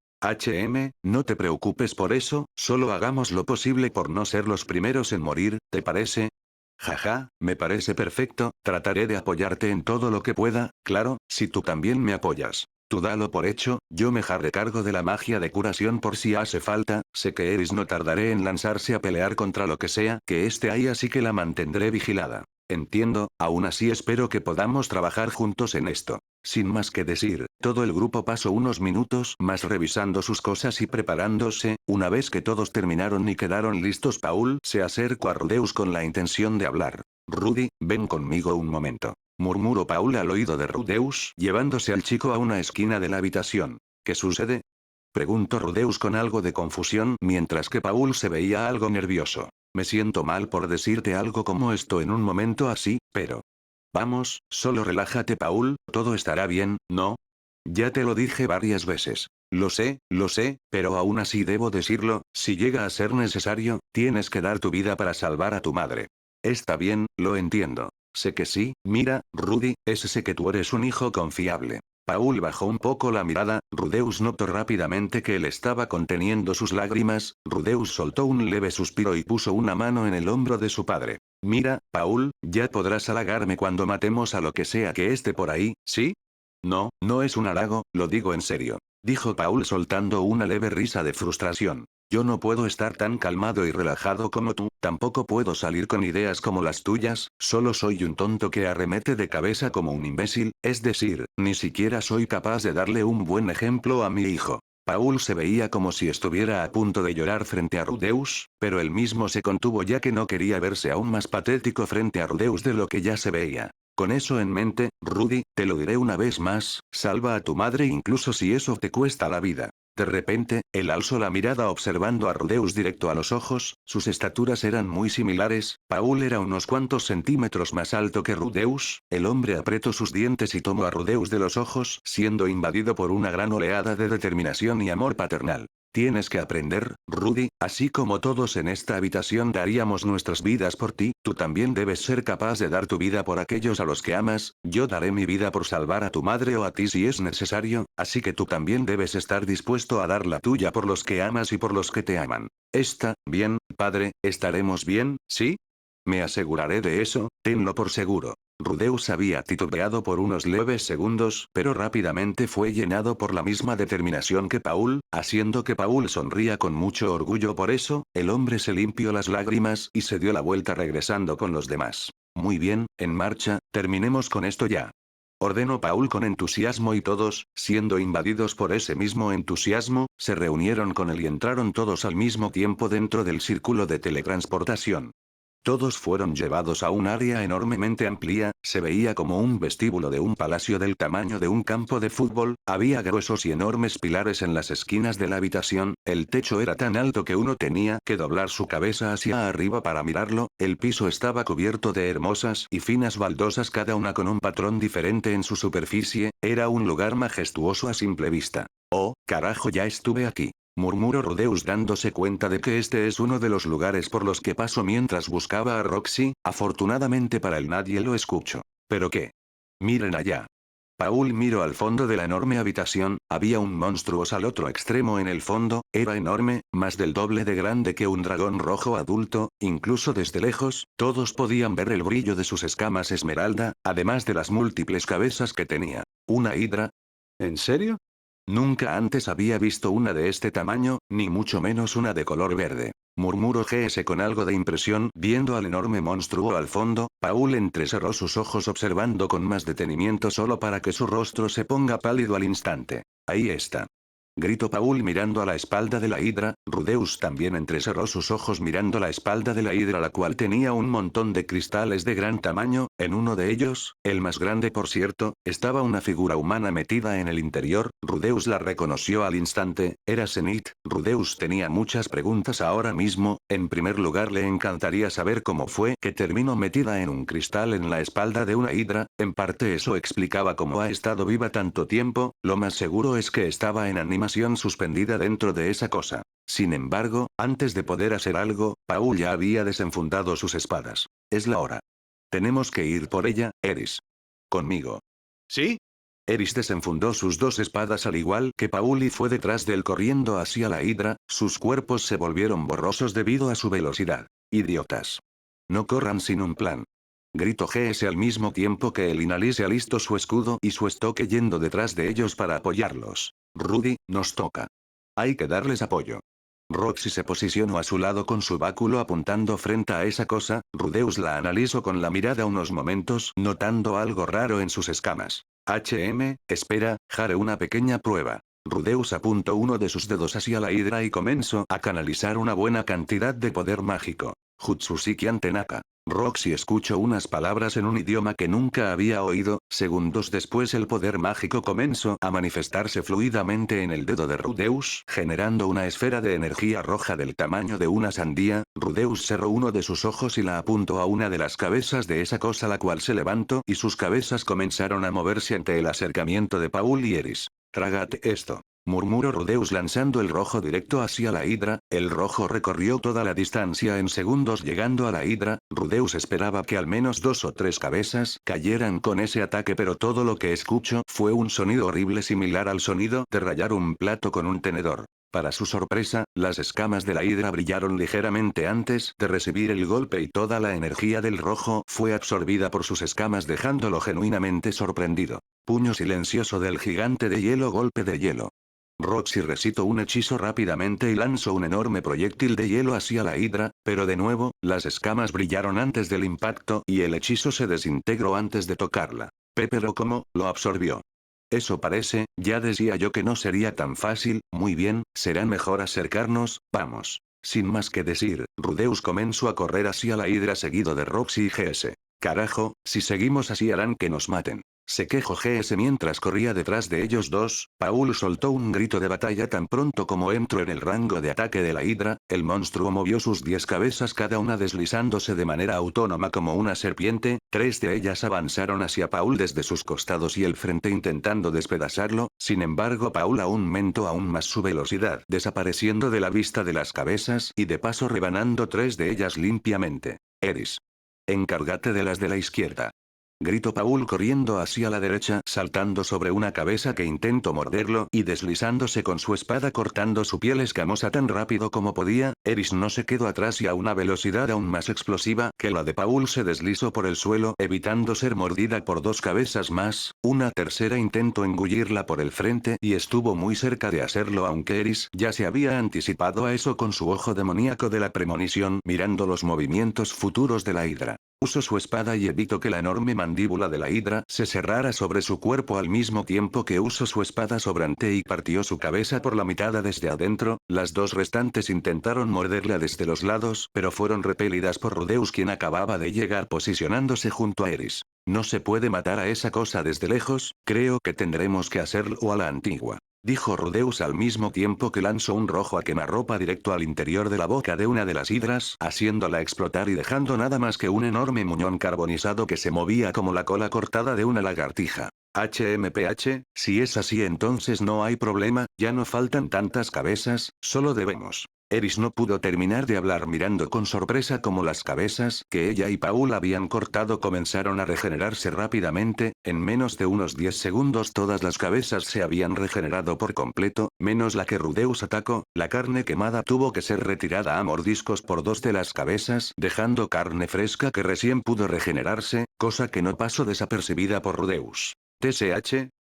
Speaker 2: No te preocupes por eso, solo hagamos lo posible por no ser los primeros en morir, ¿te parece? Jaja, me parece perfecto, trataré de apoyarte en todo lo que pueda, claro, si tú también me apoyas. Tú dalo por hecho, yo me haré cargo de la magia de curación por si hace falta, sé que Eris no tardaré en lanzarse a pelear contra lo que sea que esté ahí así que la mantendré vigilada. Entiendo, aún así espero que podamos trabajar juntos en esto. Sin más que decir, todo el grupo pasó unos minutos más revisando sus cosas y preparándose. Una vez que todos terminaron y quedaron listos, Paul se acercó a Rudeus con la intención de hablar. Rudy, ven conmigo un momento. Murmuró Paul al oído de Rudeus, llevándose al chico a una esquina de la habitación. ¿Qué sucede? Preguntó Rudeus con algo de confusión mientras que Paul se veía algo nervioso. Me siento mal por decirte algo como esto en un momento así, pero... Vamos, solo relájate Paul, todo estará bien, ¿no? Ya te lo dije varias veces. Lo sé, pero aún así debo decirlo, si llega a ser necesario, tienes que dar tu vida para salvar a tu madre. Está bien, lo entiendo. Sé que sí, mira, Rudy, sé que tú eres un hijo confiable. Paul bajó un poco la mirada, Rudeus notó rápidamente que él estaba conteniendo sus lágrimas, Rudeus soltó un leve suspiro y puso una mano en el hombro de su padre. Mira, Paul, ya podrás halagarme cuando matemos a lo que sea que esté por ahí, ¿sí? No, no es un halago, lo digo en serio. Dijo Paul soltando una leve risa de frustración. Yo no puedo estar tan calmado y relajado como tú, tampoco puedo salir con ideas como las tuyas, solo soy un tonto que arremete de cabeza como un imbécil, es decir, ni siquiera soy capaz de darle un buen ejemplo a mi hijo. Paul se veía como si estuviera a punto de llorar frente a Rudeus, pero él mismo se contuvo ya que no quería verse aún más patético frente a Rudeus de lo que ya se veía. Con eso en mente, Rudy, te lo diré una vez más, salva a tu madre incluso si eso te cuesta la vida. De repente, él alzó la mirada observando a Rudeus directo a los ojos, sus estaturas eran muy similares, Paul era unos cuantos centímetros más alto que Rudeus, el hombre apretó sus dientes y tomó a Rudeus de los ojos, siendo invadido por una gran oleada de determinación y amor paternal. Tienes que aprender, Rudy, así como todos en esta habitación daríamos nuestras vidas por ti, tú también debes ser capaz de dar tu vida por aquellos a los que amas, yo daré mi vida por salvar a tu madre o a ti si es necesario, así que tú también debes estar dispuesto a dar la tuya por los que amas y por los que te aman. Está bien, padre, estaremos bien, ¿sí? Me aseguraré de eso, tenlo por seguro. Rudeus había titubeado por unos leves segundos, pero rápidamente fue llenado por la misma determinación que Paul, haciendo que Paul sonría con mucho orgullo. Por eso, el hombre se limpió las lágrimas y se dio la vuelta regresando con los demás. Muy bien, en marcha, terminemos con esto ya. Ordenó Paul con entusiasmo y todos, siendo invadidos por ese mismo entusiasmo, se reunieron con él y entraron todos al mismo tiempo dentro del círculo de teletransportación. Todos fueron llevados a un área enormemente amplia, se veía como un vestíbulo de un palacio del tamaño de un campo de fútbol, había gruesos y enormes pilares en las esquinas de la habitación, el techo era tan alto que uno tenía que doblar su cabeza hacia arriba para mirarlo, el piso estaba cubierto de hermosas y finas baldosas cada una con un patrón diferente en su superficie, era un lugar majestuoso a simple vista. Oh, carajo, ya estuve aquí. Murmuró Rudeus dándose cuenta de que este es uno de los lugares por los que pasó mientras buscaba a Roxy, afortunadamente para él nadie lo escuchó. ¿Pero qué? Miren allá. Paul miró al fondo de la enorme habitación, había un monstruo al otro extremo en el fondo, era enorme, más del doble de grande que un dragón rojo adulto, incluso desde lejos, todos podían ver el brillo de sus escamas esmeralda, además de las múltiples cabezas que tenía. ¿Una hidra? ¿En serio? Nunca antes había visto una de este tamaño, ni mucho menos una de color verde. Murmuró GS con algo de impresión viendo al enorme monstruo al fondo, Paul entrecerró sus ojos observando con más detenimiento solo para que su rostro se ponga pálido al instante. Ahí está. Gritó Paul mirando a la espalda de la hidra, Rudeus también entrecerró sus ojos mirando la espalda de la hidra la cual tenía un montón de cristales de gran tamaño, en uno de ellos, el más grande por cierto, estaba una figura humana metida en el interior, Rudeus la reconoció al instante, era Zenith, Rudeus tenía muchas preguntas ahora mismo, en primer lugar le encantaría saber cómo fue que terminó metida en un cristal en la espalda de una hidra, en parte eso explicaba cómo ha estado viva tanto tiempo, lo más seguro es que estaba en animación suspendida dentro de esa cosa. Sin embargo, antes de poder hacer algo, Paul ya había desenfundado sus espadas. Es la hora. Tenemos que ir por ella, Eris. Conmigo. ¿Sí? Eris desenfundó sus dos espadas al igual que Paul y fue detrás de él corriendo hacia la hidra, sus cuerpos se volvieron borrosos debido a su velocidad. Idiotas. No corran sin un plan. Gritó GS al mismo tiempo que el Inalise alistó su escudo y su estoque yendo detrás de ellos para apoyarlos. Rudy, nos toca. Hay que darles apoyo. Roxy se posicionó a su lado con su báculo apuntando frente a esa cosa. Rudeus la analizó con la mirada unos momentos, notando algo raro en sus escamas. Espera, haré una pequeña prueba. Rudeus apuntó uno de sus dedos hacia la hidra y comenzó a canalizar una buena cantidad de poder mágico. Jutsusiki Antenaka. Roxy escuchó unas palabras en un idioma que nunca había oído. Segundos después el poder mágico comenzó a manifestarse fluidamente en el dedo de Rudeus, generando una esfera de energía roja del tamaño de una sandía. Rudeus cerró uno de sus ojos y la apuntó a una de las cabezas de esa cosa, la cual se levantó y sus cabezas comenzaron a moverse ante el acercamiento de Paul y Eris. Trágate esto. Murmuró Rudeus lanzando el rojo directo hacia la hidra. El rojo recorrió toda la distancia en segundos llegando a la hidra. Rudeus esperaba que al menos 2 o 3 cabezas cayeran con ese ataque, pero todo lo que escuchó fue un sonido horrible similar al sonido de rayar un plato con un tenedor. Para su sorpresa, las escamas de la hidra brillaron ligeramente antes de recibir el golpe y toda la energía del rojo fue absorbida por sus escamas dejándolo genuinamente sorprendido. Puño silencioso del gigante de hielo, golpe de hielo. Roxy recitó un hechizo rápidamente y lanzó un enorme proyectil de hielo hacia la hidra, pero de nuevo, las escamas brillaron antes del impacto y el hechizo se desintegró antes de tocarla. Pero ¿cómo lo absorbió? Eso parece, ya decía yo que no sería tan fácil. Muy bien, será mejor acercarnos, vamos. Sin más que decir, Rudeus comenzó a correr hacia la hidra seguido de Roxy y GS. Carajo, si seguimos así harán que nos maten. Se quejó GS mientras corría detrás de ellos dos. Paul soltó un grito de batalla tan pronto como entró en el rango de ataque de la hidra. El monstruo movió sus 10 cabezas, cada una deslizándose de manera autónoma como una serpiente. 3 de ellas avanzaron hacia Paul desde sus costados y el frente intentando despedazarlo. Sin embargo, Paul aumentó aún más su velocidad, desapareciendo de la vista de las cabezas y de paso rebanando 3 de ellas limpiamente. Eris. Encárgate de las de la izquierda. Gritó Paul corriendo hacia la derecha, saltando sobre una cabeza que intentó morderlo y deslizándose con su espada cortando su piel escamosa tan rápido como podía. Eris no se quedó atrás y a una velocidad aún más explosiva que la de Paul se deslizó por el suelo evitando ser mordida por 2 cabezas más. Una tercera intentó engullirla por el frente y estuvo muy cerca de hacerlo, aunque Eris ya se había anticipado a eso con su ojo demoníaco de la premonición mirando los movimientos futuros de la hidra. Usó su espada y evitó que la enorme mandíbula de la hidra se cerrara sobre su cuerpo al mismo tiempo que usó su espada sobrante y partió su cabeza por la mitad desde adentro. Las 2 restantes intentaron morderla desde los lados, pero fueron repelidas por Rudeus, quien acababa de llegar posicionándose junto a Eris. No se puede matar a esa cosa desde lejos, creo que tendremos que hacerlo a la antigua. Dijo Rudeus al mismo tiempo que lanzó un rojo a quemarropa directo al interior de la boca de una de las hidras, haciéndola explotar y dejando nada más que un enorme muñón carbonizado que se movía como la cola cortada de una lagartija. Si es así entonces no hay problema, ya no faltan tantas cabezas, solo debemos. Eris no pudo terminar de hablar mirando con sorpresa como las cabezas que ella y Paul habían cortado comenzaron a regenerarse rápidamente. En menos de unos 10 segundos todas las cabezas se habían regenerado por completo, menos la que Rudeus atacó. La carne quemada tuvo que ser retirada a mordiscos por 2 de las cabezas, dejando carne fresca que recién pudo regenerarse, cosa que no pasó desapercibida por Rudeus.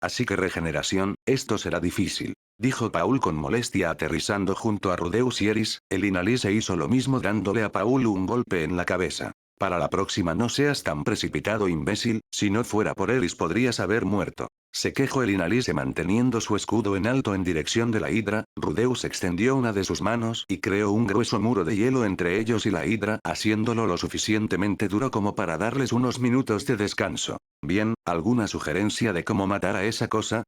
Speaker 2: Así que regeneración, esto será difícil. Dijo Paul con molestia aterrizando junto a Rudeus y Eris. El Inalise hizo lo mismo dándole a Paul un golpe en la cabeza. Para la próxima no seas tan precipitado, imbécil, si no fuera por Eris podrías haber muerto. Se quejó el Inalise manteniendo su escudo en alto en dirección de la hidra. Rudeus extendió una de sus manos y creó un grueso muro de hielo entre ellos y la hidra, haciéndolo lo suficientemente duro como para darles unos minutos de descanso. Bien, ¿alguna sugerencia de cómo matar a esa cosa?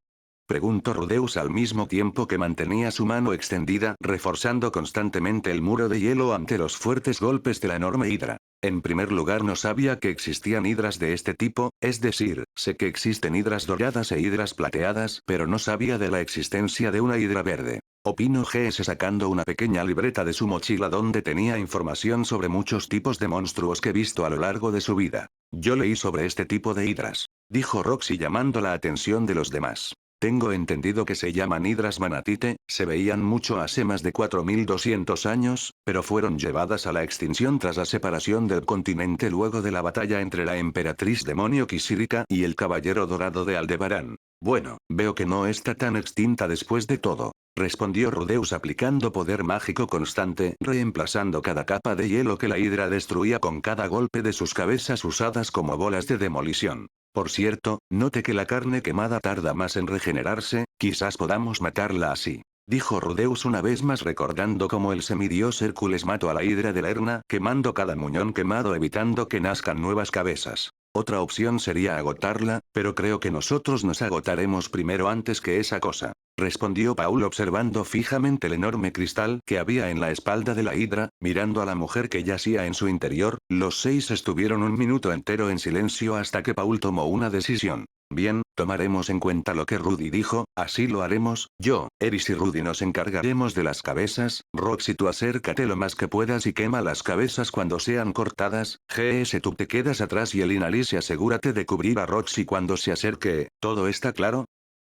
Speaker 2: Preguntó Rudeus al mismo tiempo que mantenía su mano extendida, reforzando constantemente el muro de hielo ante los fuertes golpes de la enorme hidra. En primer lugar, no sabía que existían hidras de este tipo, es decir, sé que existen hidras doradas e hidras plateadas, pero no sabía de la existencia de una hidra verde. Opinó GS sacando una pequeña libreta de su mochila donde tenía información sobre muchos tipos de monstruos que he visto a lo largo de su vida. Yo leí sobre este tipo de hidras. Dijo Roxy llamando la atención de los demás. Tengo entendido que se llaman hidras manatite, se veían mucho hace más de 4200 años, pero fueron llevadas a la extinción tras la separación del continente luego de la batalla entre la emperatriz demonio Kisirika y el caballero dorado de Aldebarán. Bueno, veo que no está tan extinta después de todo, respondió Rudeus aplicando poder mágico constante, reemplazando cada capa de hielo que la hidra destruía con cada golpe de sus cabezas usadas como bolas de demolición. Por cierto, note que la carne quemada tarda más en regenerarse, quizás podamos matarla así. Dijo Rudeus una vez más recordando cómo el semidios Hércules mató a la hidra de Lerna, quemando cada muñón quemado evitando que nazcan nuevas cabezas. Otra opción sería agotarla, pero creo que nosotros nos agotaremos primero antes que esa cosa. Respondió Paul observando fijamente el enorme cristal que había en la espalda de la hidra, mirando a la mujer que yacía en su interior. Los 6 estuvieron un minuto entero en silencio hasta que Paul tomó una decisión. Bien, tomaremos en cuenta lo que Rudy dijo, así lo haremos. Yo, Eris y Rudy nos encargaremos de las cabezas. Roxy, tú acércate lo más que puedas y quema las cabezas cuando sean cortadas. GS, tú te quedas atrás y el Inalice, asegúrate de cubrir a Roxy cuando se acerque. ¿Todo está claro?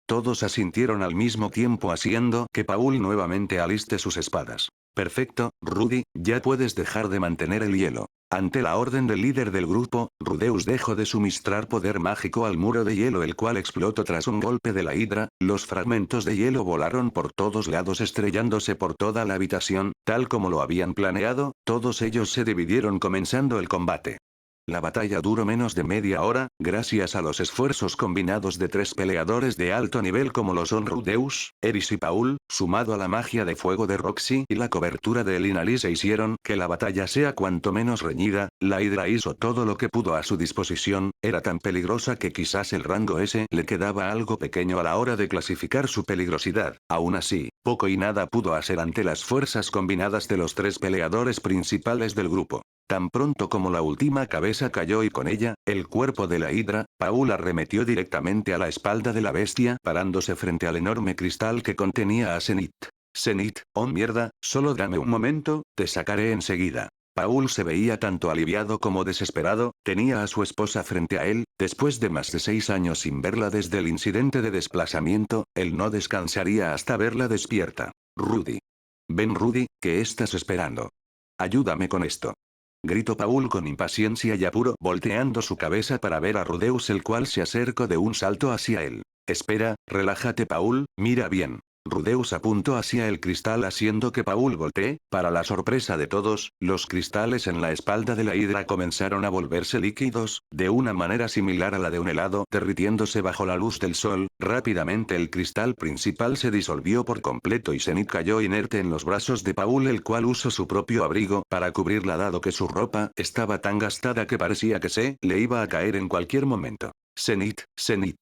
Speaker 2: Todos asintieron al mismo tiempo haciendo que Paul nuevamente aliste sus espadas. Perfecto, Rudy, ya puedes dejar de mantener el hielo. Ante la orden del líder del grupo, Rudeus dejó de suministrar poder mágico al muro de hielo, el cual explotó tras un golpe de la hidra. Los fragmentos de hielo volaron por todos lados estrellándose por toda la habitación, tal como lo habían planeado. Todos ellos se dividieron comenzando el combate. La batalla duró menos de media hora, gracias a los esfuerzos combinados de 3 peleadores de alto nivel como lo son Rudeus, Eris y Paul, sumado a la magia de fuego de Roxy y la cobertura de Elinalice hicieron que la batalla sea cuanto menos reñida. La hidra hizo todo lo que pudo a su disposición, era tan peligrosa que quizás el rango S le quedaba algo pequeño a la hora de clasificar su peligrosidad. Aún así, poco y nada pudo hacer ante las fuerzas combinadas de los 3 peleadores principales del grupo. Tan pronto como la última cabeza cayó y con ella, el cuerpo de la hidra, Paul arremetió directamente a la espalda de la bestia, parándose frente al enorme cristal que contenía a Zenith. Zenith, oh mierda, solo dame un momento, te sacaré enseguida. Paul se veía tanto aliviado como desesperado, tenía a su esposa frente a él, después de más de 6 años sin verla desde el incidente de desplazamiento, él no descansaría hasta verla despierta. Rudy. Ven Rudy, ¿qué estás esperando? Ayúdame con esto. Gritó Paul con impaciencia y apuro, volteando su cabeza para ver a Rudeus, el cual se acercó de un salto hacia él. Espera, relájate Paul, mira bien. Rudeus apuntó hacia el cristal haciendo que Paul voltee. Para la sorpresa de todos, los cristales en la espalda de la hidra comenzaron a volverse líquidos, de una manera similar a la de un helado derritiéndose bajo la luz del sol. Rápidamente el cristal principal se disolvió por completo y Zenith cayó inerte en los brazos de Paul, el cual usó su propio abrigo para cubrirla dado que su ropa estaba tan gastada que parecía que se le iba a caer en cualquier momento. Zenith, Zenith.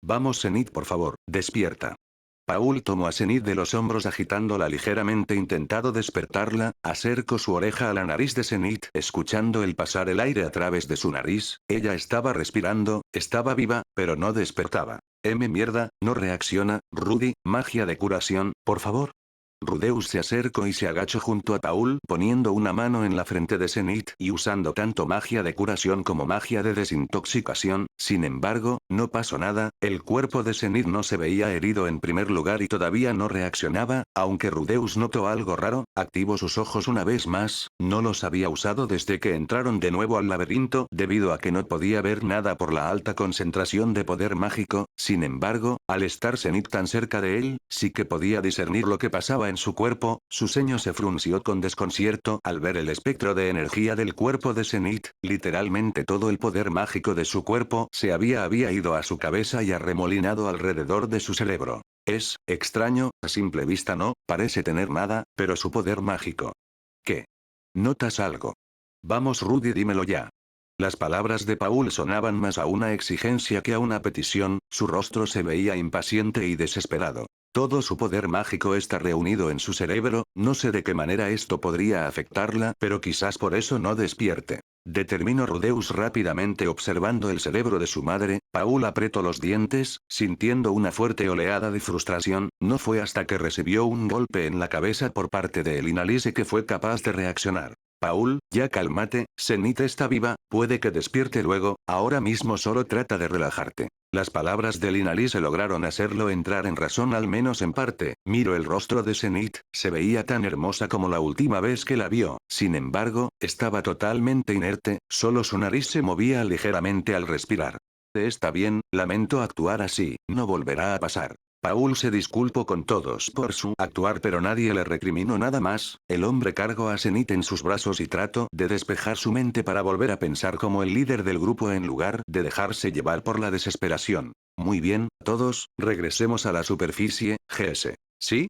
Speaker 2: Vamos Zenith, por favor, despierta. Paul tomó a Zenith de los hombros agitándola ligeramente intentando despertarla, acercó su oreja a la nariz de Zenith escuchando el pasar el aire a través de su nariz. Ella estaba respirando, estaba viva, pero no despertaba. Mierda, no reacciona. Rudy, magia de curación, por favor. Rudeus se acercó y se agachó junto a Paul poniendo una mano en la frente de Zenith y usando tanto magia de curación como magia de desintoxicación. Sin embargo, no pasó nada, el cuerpo de Zenith no se veía herido en primer lugar y todavía no reaccionaba, aunque Rudeus notó algo raro, activó sus ojos una vez más, no los había usado desde que entraron de nuevo al laberinto debido a que no podía ver nada por la alta concentración de poder mágico. Sin embargo, al estar Zenith tan cerca de él, sí que podía discernir lo que pasaba en su cuerpo. Su ceño se frunció con desconcierto al ver el espectro de energía del cuerpo de Zenith. Literalmente todo el poder mágico de su cuerpo había ido a su cabeza y arremolinado alrededor de su cerebro. Es extraño, a simple vista no parece tener nada, pero su poder mágico. ¿Qué? ¿Notas algo? Vamos Rudy, dímelo ya. Las palabras de Paul sonaban más a una exigencia que a una petición, su rostro se veía impaciente y desesperado. Todo su poder mágico está reunido en su cerebro, no sé de qué manera esto podría afectarla, pero quizás por eso no despierte. Determinó Rudeus rápidamente observando el cerebro de su madre. Paul apretó los dientes, sintiendo una fuerte oleada de frustración. No fue hasta que recibió un golpe en la cabeza por parte de Elinalice que fue capaz de reaccionar. Paul, ya cálmate, Zenith está viva, puede que despierte luego, ahora mismo solo trata de relajarte. Las palabras de Linalise lograron hacerlo entrar en razón al menos en parte. Miro el rostro de Zenith, se veía tan hermosa como la última vez que la vio, sin embargo, estaba totalmente inerte, solo su nariz se movía ligeramente al respirar. Está bien, lamento actuar así, no volverá a pasar. Paul se disculpó con todos por su actuar pero nadie le recriminó nada más. El hombre cargó a Zenith en sus brazos y trató de despejar su mente para volver a pensar como el líder del grupo en lugar de dejarse llevar por la desesperación. Muy bien, todos, regresemos a la superficie, GS. ¿Sí?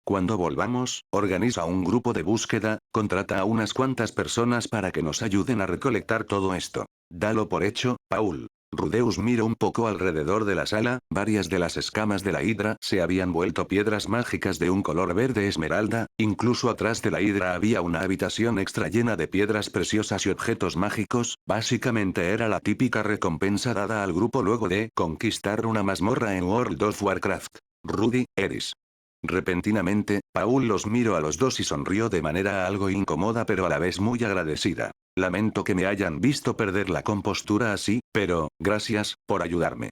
Speaker 2: Cuando volvamos, organiza un grupo de búsqueda, contrata a unas cuantas personas para que nos ayuden a recolectar todo esto. Dalo por hecho, Paul. Rudeus miró un poco alrededor de la sala, varias de las escamas de la hidra se habían vuelto piedras mágicas de un color verde esmeralda, incluso atrás de la hidra había una habitación extra llena de piedras preciosas y objetos mágicos, básicamente era la típica recompensa dada al grupo luego de conquistar una mazmorra en World of Warcraft. Rudy, Eris. Repentinamente, Paul los miró a los dos y sonrió de manera algo incómoda pero a la vez muy agradecida. Lamento que me hayan visto perder la compostura así, pero, gracias, por ayudarme.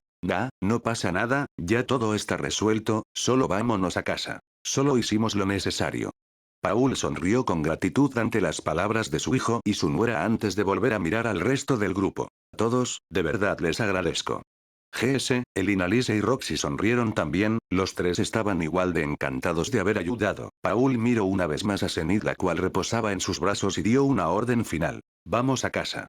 Speaker 2: No pasa nada, ya todo está resuelto, solo vámonos a casa. Solo hicimos lo necesario. Paul sonrió con gratitud ante las palabras de su hijo y su nuera antes de volver a mirar al resto del grupo. A todos, de verdad les agradezco. GS, Linalise y Roxy sonrieron también, los tres estaban igual de encantados de haber ayudado. Paul miró una vez más a Zenith la cual reposaba en sus brazos y dio una orden final. Vamos a casa.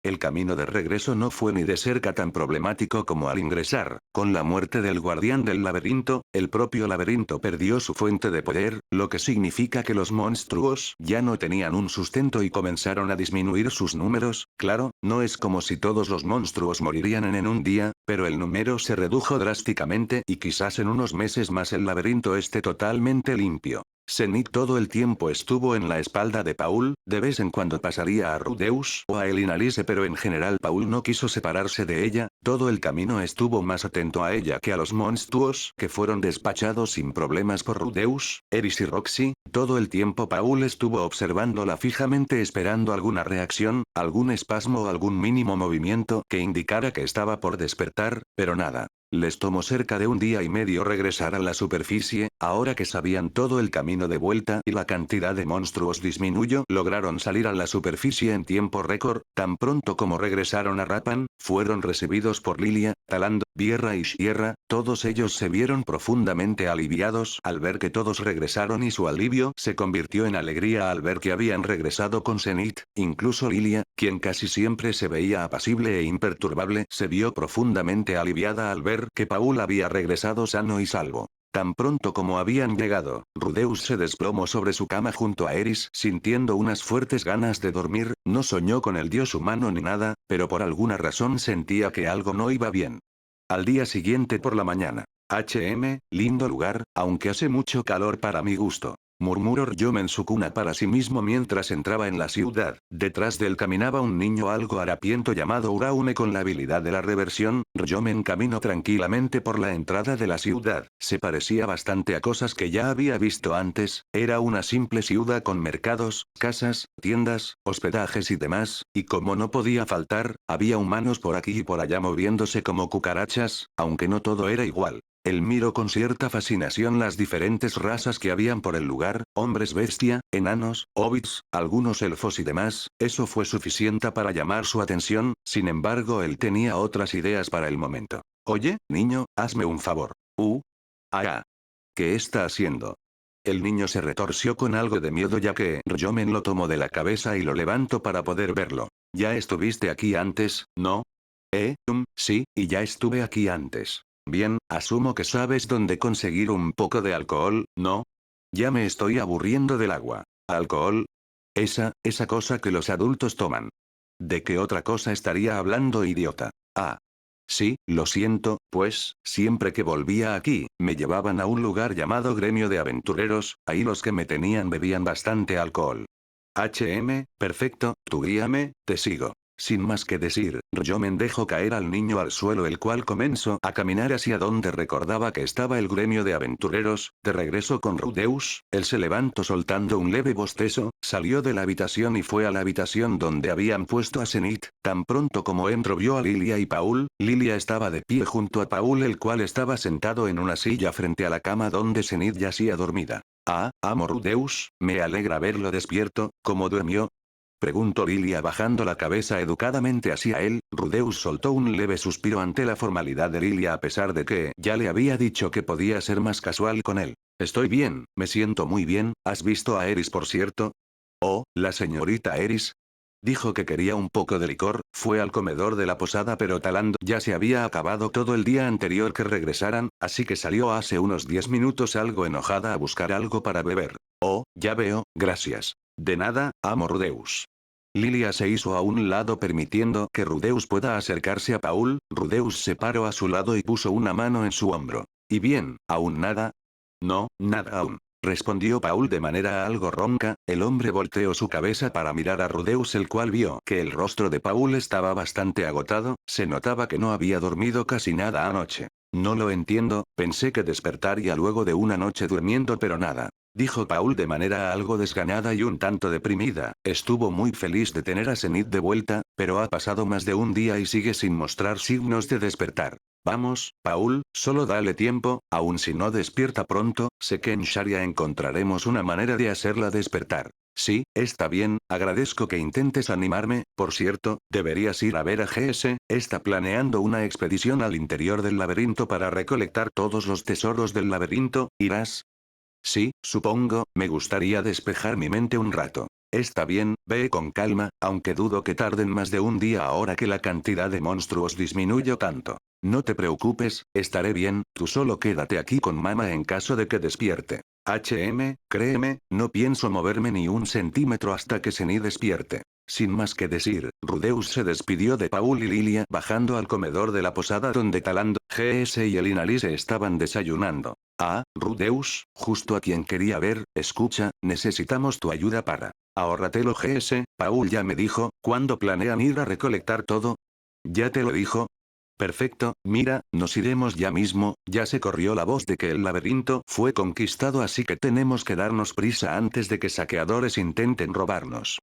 Speaker 2: El camino de regreso no fue ni de cerca tan problemático como al ingresar. Con la muerte del guardián del laberinto, el propio laberinto perdió su fuente de poder, lo que significa que los monstruos ya no tenían un sustento y comenzaron a disminuir sus números. Claro, no es como si todos los monstruos morirían en un día, pero el número se redujo drásticamente y quizás en unos meses más el laberinto esté totalmente limpio. Zenith todo el tiempo estuvo en la espalda de Paul, de vez en cuando pasaría a Rudeus o a Linalise pero en general Paul no quiso separarse de ella, todo el camino estuvo más atento a ella que a los monstruos que fueron despachados sin problemas por Rudeus, Eris y Roxy, todo el tiempo Paul estuvo observándola fijamente esperando alguna reacción, algún espasmo o algún mínimo movimiento que indicara que estaba por despertar, pero nada. Les tomó cerca de un día y medio regresar a la superficie, ahora que sabían todo el camino de vuelta y la cantidad de monstruos disminuyó, lograron salir a la superficie en tiempo récord, tan pronto como regresaron a Rapan, fueron recibidos por Lilia, Talando, Vierra y Sierra, todos ellos se vieron profundamente aliviados al ver que todos regresaron y su alivio se convirtió en alegría al ver que habían regresado con Zenith, incluso Lilia, quien casi siempre se veía apacible e imperturbable, se vio profundamente aliviada al ver que Paul había regresado sano y salvo. Tan pronto como habían llegado, Rudeus se desplomó sobre su cama junto a Eris sintiendo unas fuertes ganas de dormir, no soñó con el dios humano ni nada, pero por alguna razón sentía que algo no iba bien. Al día siguiente por la mañana. Lindo lugar, aunque hace mucho calor para mi gusto. Murmuró Ryoma en su cuna para sí mismo mientras entraba en la ciudad. Detrás de él caminaba un niño algo harapiento llamado Uraune con la habilidad de la reversión. Ryoma caminó tranquilamente por la entrada de la ciudad. Se parecía bastante a cosas que ya había visto antes, era una simple ciudad con mercados, casas, tiendas, hospedajes y demás, y como no podía faltar, había humanos por aquí y por allá moviéndose como cucarachas, aunque no todo era igual. Él miró con cierta fascinación las diferentes razas que habían por el lugar, hombres bestia, enanos, hobbits, algunos elfos y demás, eso fue suficiente para llamar su atención, sin embargo él tenía otras ideas para el momento. Oye, niño, hazme un favor. ¿Qué está haciendo? El niño se retorció con algo de miedo ya que Ryomen lo tomó de la cabeza y lo levantó para poder verlo. ¿Ya estuviste aquí antes, no? Sí, y ya estuve aquí antes. Bien, asumo que sabes dónde conseguir un poco de alcohol, ¿no? Ya me estoy aburriendo del agua. ¿Alcohol? Esa cosa que los adultos toman. ¿De qué otra cosa estaría hablando, idiota? Sí, lo siento, pues, siempre que volvía aquí, me llevaban a un lugar llamado Gremio de Aventureros, ahí los que me tenían bebían bastante alcohol. Perfecto, tú guíame, te sigo. Sin más que decir, Yomen dejó caer al niño al suelo, el cual comenzó a caminar hacia donde recordaba que estaba el gremio de aventureros. De regreso con Rudeus, él se levantó soltando un leve bostezo, salió de la habitación y fue a la habitación donde habían puesto a Zenith. Tan pronto como entró vio a Lilia y Paul. Lilia estaba de pie junto a Paul, el cual estaba sentado en una silla frente a la cama donde Zenith yacía dormida. Ah, amo Rudeus, me alegra verlo despierto. ¿Cómo durmió? Preguntó Lilia bajando la cabeza educadamente hacia él. Rudeus soltó un leve suspiro ante la formalidad de Lilia, a pesar de que ya le había dicho que podía ser más casual con él. Estoy bien, me siento muy bien. ¿Has visto a Eris, por cierto? Oh, la señorita Eris. Dijo que quería un poco de licor. Fue al comedor de la posada, pero Talando ya se había acabado todo el día anterior que regresaran, así que salió hace unos 10 minutos algo enojada a buscar algo para beber. Oh, ya veo, gracias. De nada, amo Rudeus. Lilia se hizo a un lado permitiendo que Rudeus pueda acercarse a Paul. Rudeus se paró a su lado y puso una mano en su hombro. ¿Y bien, aún nada? No, nada aún. Respondió Paul de manera algo ronca. El hombre volteó su cabeza para mirar a Rudeus, el cual vio que el rostro de Paul estaba bastante agotado, se notaba que no había dormido casi nada anoche. No lo entiendo, pensé que despertaría luego de una noche durmiendo, pero nada. Dijo Paul de manera algo desganada y un tanto deprimida. Estuvo muy feliz de tener a Zenith de vuelta, pero ha pasado más de un día y sigue sin mostrar signos de despertar. Vamos, Paul, solo dale tiempo, aun si no despierta pronto, sé que en Sharia encontraremos una manera de hacerla despertar. Sí, está bien, agradezco que intentes animarme. Por cierto, deberías ir a ver a GS, está planeando una expedición al interior del laberinto para recolectar todos los tesoros del laberinto. ¿Irás? Sí, supongo, me gustaría despejar mi mente un rato. Está bien, ve con calma, aunque dudo que tarden más de un día ahora que la cantidad de monstruos disminuyó tanto. No te preocupes, estaré bien, tú solo quédate aquí con mamá en caso de que despierte. Créeme, no pienso moverme ni un centímetro hasta que Zenith despierte. Sin más que decir, Rudeus se despidió de Paul y Lilia bajando al comedor de la posada donde Talando, GS y Elinalise estaban desayunando. Ah, Rudeus, justo a quien quería ver. Escucha, necesitamos tu ayuda para... Ahórratelo GS, Paul ya me dijo. ¿Cuándo planean ir a recolectar todo? ¿Ya te lo dijo? Perfecto, mira, nos iremos ya mismo. Ya se corrió la voz de que el laberinto fue conquistado, así que tenemos que darnos prisa antes de que saqueadores intenten robarnos.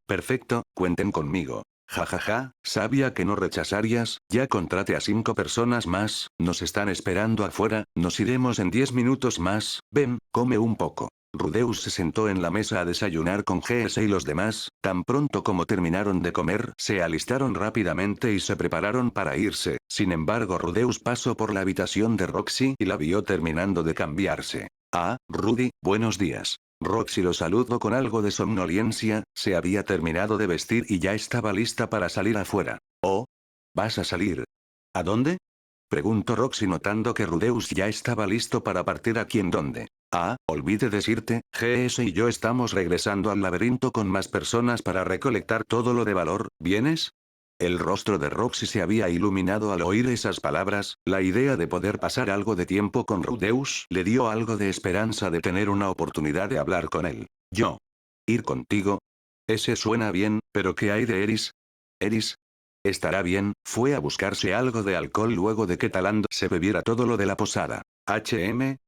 Speaker 2: Perfecto, cuenten conmigo. Jajaja, sabía que no rechazarías. Ya contraté a 5 personas más, nos están esperando afuera, nos iremos en 10 minutos más. Ven, come un poco. Rudeus se sentó en la mesa a desayunar con GS y los demás. Tan pronto como terminaron de comer, se alistaron rápidamente y se prepararon para irse. Sin embargo, Rudeus pasó por la habitación de Roxy y la vio terminando de cambiarse. Ah, Rudy, buenos días. Roxy lo saludó con algo de somnolencia. Se había terminado de vestir y ya estaba lista para salir afuera. Oh, ¿vas a salir? ¿A dónde? Preguntó Roxy notando que Rudeus ya estaba listo para partir. ¿A quién dónde? Ah, olvidé decirte, GS y yo estamos regresando al laberinto con más personas para recolectar todo lo de valor. ¿Vienes? El rostro de Roxy se había iluminado al oír esas palabras. La idea de poder pasar algo de tiempo con Rudeus le dio algo de esperanza de tener una oportunidad de hablar con él. ¿Yo? ¿Ir contigo? Ese suena bien, pero ¿qué hay de Eris? ¿Eris? Estará bien. Fue a buscarse algo de alcohol luego de que Talando se bebiera todo lo de la posada.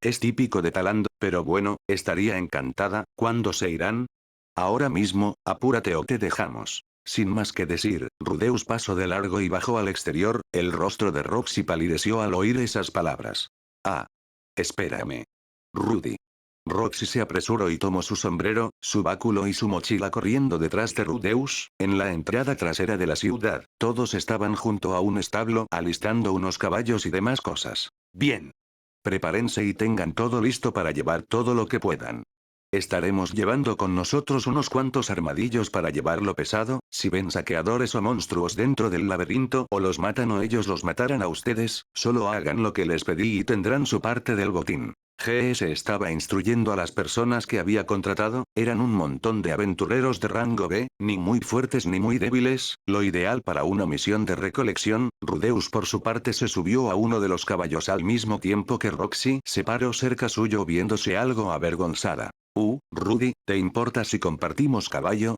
Speaker 2: Es típico de Talando, pero bueno, estaría encantada. ¿Cuándo se irán? Ahora mismo, apúrate o te dejamos. Sin más que decir, Rudeus pasó de largo y bajó al exterior. El rostro de Roxy palideció al oír esas palabras. Ah. Espérame. Rudy. Roxy se apresuró y tomó su sombrero, su báculo y su mochila corriendo detrás de Rudeus. En la entrada trasera de la ciudad, todos estaban junto a un establo alistando unos caballos y demás cosas. Bien. Prepárense y tengan todo listo para llevar todo lo que puedan. Estaremos llevando con nosotros unos cuantos armadillos para llevarlo pesado. Si ven saqueadores o monstruos dentro del laberinto, o los matan o ellos los matarán a ustedes, solo hagan lo que les pedí y tendrán su parte del botín. GS estaba instruyendo a las personas que había contratado. Eran un montón de aventureros de rango B, ni muy fuertes ni muy débiles, lo ideal para una misión de recolección. Rudeus por su parte se subió a uno de los caballos al mismo tiempo que Roxy se paró cerca suyo viéndose algo avergonzada. Rudy, ¿te importa si compartimos caballo?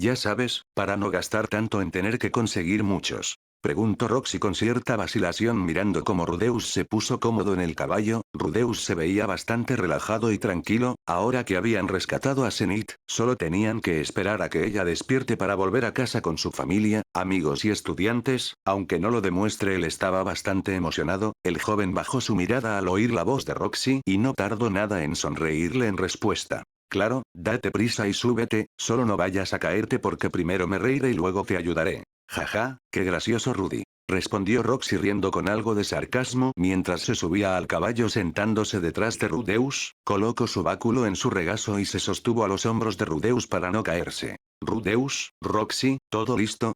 Speaker 2: Ya sabes, para no gastar tanto en tener que conseguir muchos. Preguntó Roxy con cierta vacilación mirando cómo Rudeus se puso cómodo en el caballo. Rudeus se veía bastante relajado y tranquilo, ahora que habían rescatado a Zenith, solo tenían que esperar a que ella despierte para volver a casa con su familia, amigos y estudiantes, aunque no lo demuestre él estaba bastante emocionado, el joven bajó su mirada al oír la voz de Roxy y no tardó nada en sonreírle en respuesta. Claro, date prisa y súbete, solo no vayas a caerte porque primero me reiré y luego te ayudaré. Jaja, qué gracioso Rudy. Respondió Roxy riendo con algo de sarcasmo mientras se subía al caballo sentándose detrás de Rudeus, colocó su báculo en su regazo y se sostuvo a los hombros de Rudeus para no caerse. Rudeus, Roxy, ¿todo listo?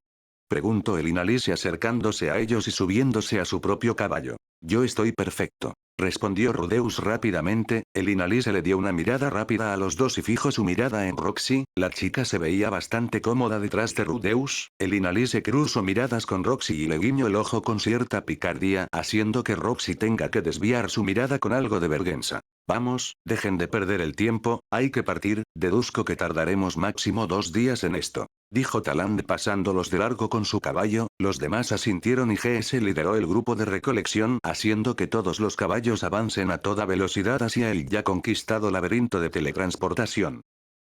Speaker 2: Preguntó el Inalise acercándose a ellos y subiéndose a su propio caballo. Yo estoy perfecto. Respondió Rudeus rápidamente, el Inalise le dio una mirada rápida a los dos y fijó su mirada en Roxy, la chica se veía bastante cómoda detrás de Rudeus, el Inalise cruzó miradas con Roxy y le guiñó el ojo con cierta picardía, haciendo que Roxy tenga que desviar su mirada con algo de vergüenza. Vamos, dejen de perder el tiempo, hay que partir, deduzco que tardaremos máximo 2 días en esto. Dijo Taland pasándolos de largo con su caballo, los demás asintieron y GS lideró el grupo de recolección haciendo que todos los caballos avancen a toda velocidad hacia el ya conquistado laberinto de teletransportación.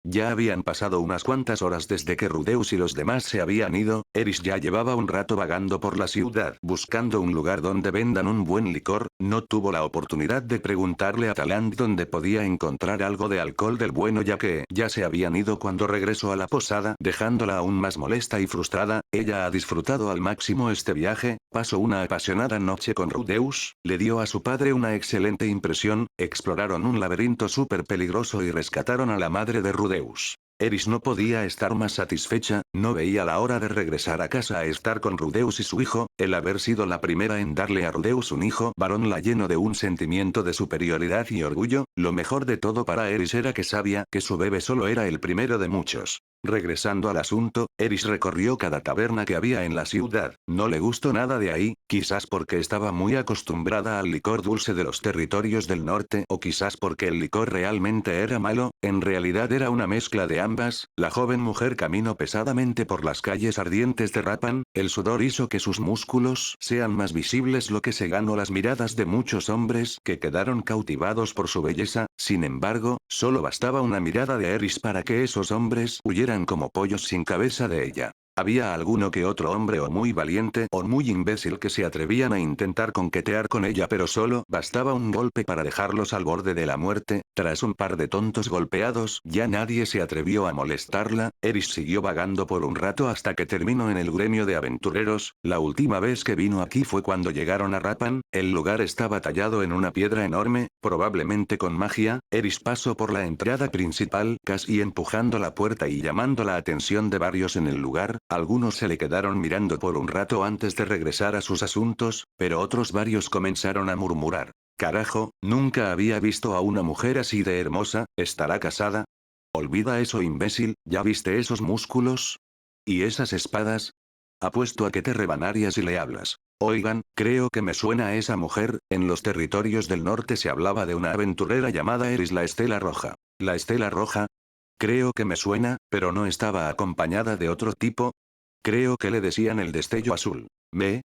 Speaker 2: Ya habían pasado unas cuantas horas desde que Rudeus y los demás se habían ido, Eris ya llevaba un rato vagando por la ciudad buscando un lugar donde vendan un buen licor, no tuvo la oportunidad de preguntarle a Taland dónde podía encontrar algo de alcohol del bueno ya que ya se habían ido cuando regresó a la posada, dejándola aún más molesta y frustrada. Ella ha disfrutado al máximo este viaje, pasó una apasionada noche con Rudeus, le dio a su padre una excelente impresión, exploraron un laberinto súper peligroso y rescataron a la madre de Rudeus. Eris no podía estar más satisfecha, no veía la hora de regresar a casa a estar con Rudeus y su hijo, el haber sido la primera en darle a Rudeus un hijo varón la llenó de un sentimiento de superioridad y orgullo, lo mejor de todo para Eris era que sabía que su bebé solo era el primero de muchos. Regresando al asunto, Eris recorrió cada taberna que había en la ciudad, no le gustó nada de ahí, quizás porque estaba muy acostumbrada al licor dulce de los territorios del norte o quizás porque el licor realmente era malo, en realidad era una mezcla de ambas, la joven mujer caminó pesadamente por las calles ardientes de Rapan, el sudor hizo que sus músculos sean más visibles lo que se ganó las miradas de muchos hombres que quedaron cautivados por su belleza, sin embargo, solo bastaba una mirada de Eris para que esos hombres huyeran como pollos sin cabeza de ella. Había alguno que otro hombre o muy valiente o muy imbécil que se atrevían a intentar coquetear con ella pero solo bastaba un golpe para dejarlos al borde de la muerte, tras un par de tontos golpeados ya nadie se atrevió a molestarla, Eris siguió vagando por un rato hasta que terminó en el gremio de aventureros, la última vez que vino aquí fue cuando llegaron a Rapan, el lugar estaba tallado en una piedra enorme, probablemente con magia, Eris pasó por la entrada principal casi empujando la puerta y llamando la atención de varios en el lugar, algunos se le quedaron mirando por un rato antes de regresar a sus asuntos, pero otros varios comenzaron a murmurar. Carajo, nunca había visto a una mujer así de hermosa, ¿estará casada? Olvida eso imbécil, ¿ya viste esos músculos? ¿Y esas espadas? Apuesto a que te rebanarías y le hablas. Oigan, creo que me suena a esa mujer, en los territorios del norte se hablaba de una aventurera llamada Eris la Estela Roja. ¿La Estela Roja? Creo que me suena, pero no estaba acompañada de otro tipo. Creo que le decían el destello azul.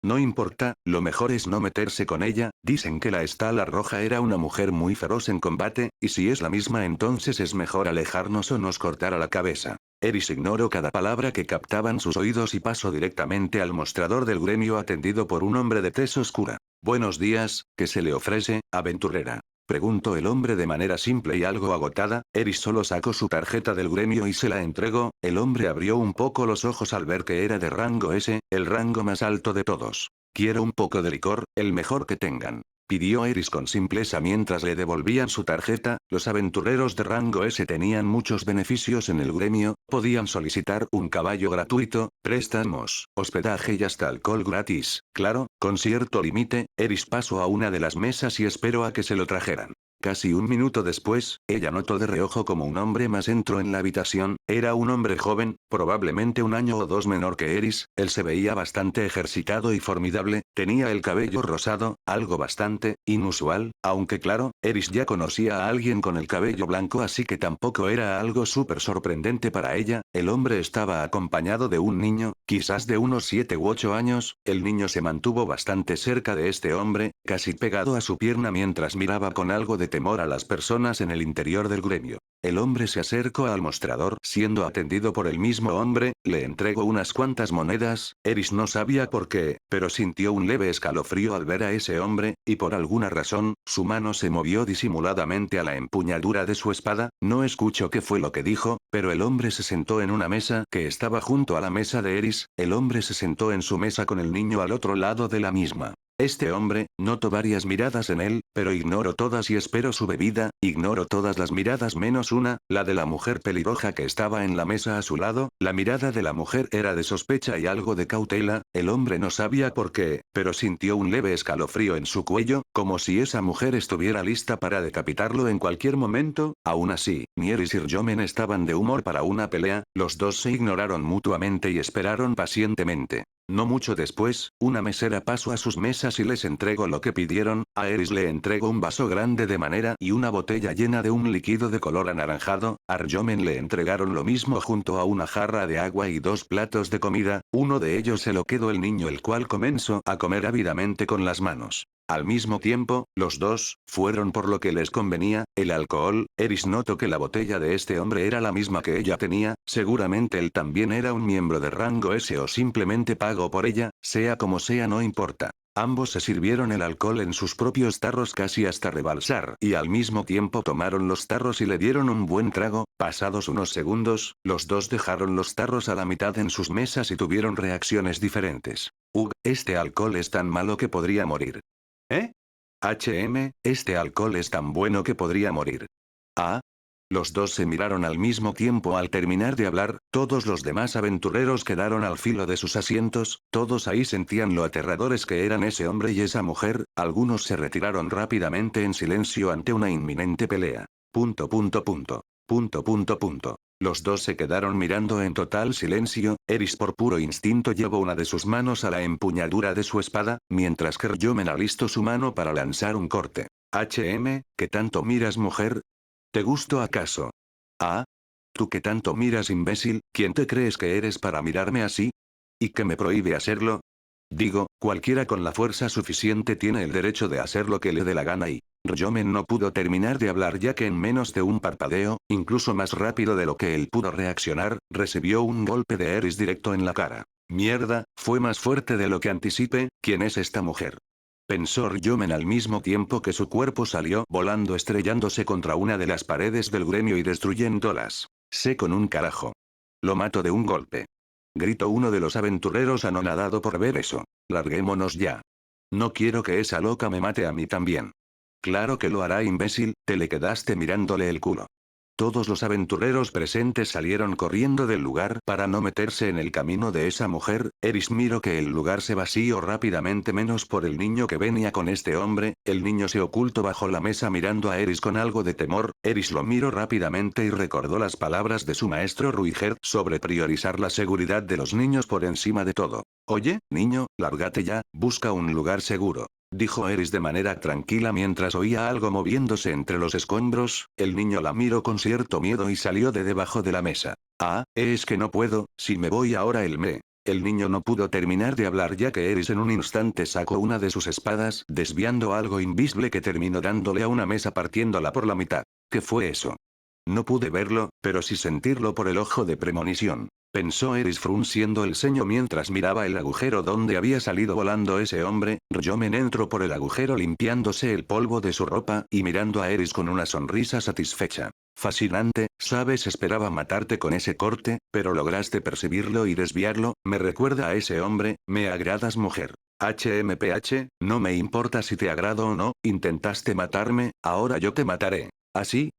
Speaker 2: No importa, lo mejor es no meterse con ella, dicen que la Estela Roja era una mujer muy feroz en combate, y si es la misma entonces es mejor alejarnos o nos cortará la cabeza. Eris ignoró cada palabra que captaban sus oídos y pasó directamente al mostrador del gremio atendido por un hombre de tez oscura. Buenos días, ¿qué se le ofrece, aventurera? Preguntó el hombre de manera simple y algo agotada, Eris solo sacó su tarjeta del gremio y se la entregó, el hombre abrió un poco los ojos al ver que era de rango S, el rango más alto de todos. Quiero un poco de licor, el mejor que tengan. Pidió Eris con simpleza mientras le devolvían su tarjeta, los aventureros de rango S tenían muchos beneficios en el gremio, podían solicitar un caballo gratuito, préstamos, hospedaje y hasta alcohol gratis, claro, con cierto límite, Eris pasó a una de las mesas y esperó a que se lo trajeran. Casi un minuto después, ella notó de reojo como un hombre más entró en la habitación, era un hombre joven, probablemente un año o dos menor que Eris, él se veía bastante ejercitado y formidable, tenía el cabello rosado, algo bastante inusual, aunque claro, Eris ya conocía a alguien con el cabello blanco así que tampoco era algo súper sorprendente para ella, el hombre estaba acompañado de un niño, quizás de unos 7 u 8 años, el niño se mantuvo bastante cerca de este hombre, casi pegado a su pierna mientras miraba con algo de temor a las personas en el interior del gremio. El hombre se acercó al mostrador, siendo atendido por el mismo hombre, le entregó unas cuantas monedas, Eris no sabía por qué, pero sintió un leve escalofrío al ver a ese hombre, y por alguna razón, su mano se movió disimuladamente a la empuñadura de su espada, no escucho qué fue lo que dijo, pero el hombre se sentó en una mesa que estaba junto a la mesa de Eris, el hombre se sentó en su mesa con el niño al otro lado de la misma. Este hombre, noto varias miradas en él, pero ignoro todas y espero su bebida, ignoro todas las miradas menos una, la de la mujer pelirroja que estaba en la mesa a su lado, la mirada de la mujer era de sospecha y algo de cautela, el hombre no sabía por qué, pero sintió un leve escalofrío en su cuello, como si esa mujer estuviera lista para decapitarlo en cualquier momento, aún así, ni Eris y Ryomen estaban de humor para una pelea, los dos se ignoraron mutuamente y esperaron pacientemente. No mucho después, una mesera pasó a sus mesas y les entregó lo que pidieron, a Eris le entregó un vaso grande de madera y una botella llena de un líquido de color anaranjado, a Ryomen le entregaron lo mismo junto a una jarra de agua y 2 platos de comida, uno de ellos se lo quedó el niño el cual comenzó a comer ávidamente con las manos. Al mismo tiempo, los dos, fueron por lo que les convenía, el alcohol, Eris notó que la botella de este hombre era la misma que ella tenía, seguramente él también era un miembro de rango S o simplemente pagó por ella, sea como sea no importa. Ambos se sirvieron el alcohol en sus propios tarros casi hasta rebalsar y al mismo tiempo tomaron los tarros y le dieron un buen trago, pasados unos segundos, los dos dejaron los tarros a la mitad en sus mesas y tuvieron reacciones diferentes. Este alcohol es tan malo que podría morir. ¿Eh? Este alcohol es tan bueno que podría morir. Ah. Los dos se miraron al mismo tiempo al terminar de hablar, todos los demás aventureros quedaron al filo de sus asientos, todos ahí sentían lo aterradores que eran ese hombre y esa mujer, algunos se retiraron rápidamente en silencio ante una inminente pelea. Punto punto punto. Punto punto punto. Los dos se quedaron mirando en total silencio, Eris por puro instinto llevó una de sus manos a la empuñadura de su espada, mientras que Ryomen alistó su mano para lanzar un corte. ¿Qué tanto miras mujer? ¿Te gusto acaso? Ah. ¿Tú qué tanto miras imbécil, quién te crees que eres para mirarme así? ¿Y qué me prohíbe hacerlo? Digo, cualquiera con la fuerza suficiente tiene el derecho de hacer lo que le dé la gana y... Ryomen no pudo terminar de hablar ya que en menos de un parpadeo, incluso más rápido de lo que él pudo reaccionar, recibió un golpe de Eris directo en la cara. Mierda, fue más fuerte de lo que anticipé, ¿quién es esta mujer? Pensó Ryomen al mismo tiempo que su cuerpo salió volando estrellándose contra una de las paredes del gremio y destruyéndolas. Sé con un carajo. Lo mato de un golpe. Gritó uno de los aventureros anonadado por ver eso. Larguémonos ya. No quiero que esa loca me mate a mí también. Claro que lo hará imbécil, te le quedaste mirándole el culo. Todos los aventureros presentes salieron corriendo del lugar para no meterse en el camino de esa mujer, Eris miró que el lugar se vació rápidamente menos por el niño que venía con este hombre, el niño se ocultó bajo la mesa mirando a Eris con algo de temor, Eris lo miró rápidamente y recordó las palabras de su maestro Ruiger sobre priorizar la seguridad de los niños por encima de todo. Oye, niño, lárgate ya, busca un lugar seguro. Dijo Eris de manera tranquila mientras oía algo moviéndose entre los escombros, el niño la miró con cierto miedo y salió de debajo de la mesa. Es que no puedo, si me voy ahora El niño no pudo terminar de hablar ya que Eris en un instante sacó una de sus espadas desviando algo invisible que terminó dándole a una mesa partiéndola por la mitad. ¿Qué fue eso? No pude verlo, pero sí sentirlo por el ojo de premonición. Pensó Eris frunciendo el ceño mientras miraba el agujero donde había salido volando ese hombre, Ryomen entró por el agujero limpiándose el polvo de su ropa y mirando a Eris con una sonrisa satisfecha. Fascinante, sabes esperaba matarte con ese corte, pero lograste percibirlo y desviarlo, me recuerda a ese hombre, me agradas mujer. No me importa si te agrado o no, intentaste matarme, ahora yo te mataré. ¿Así?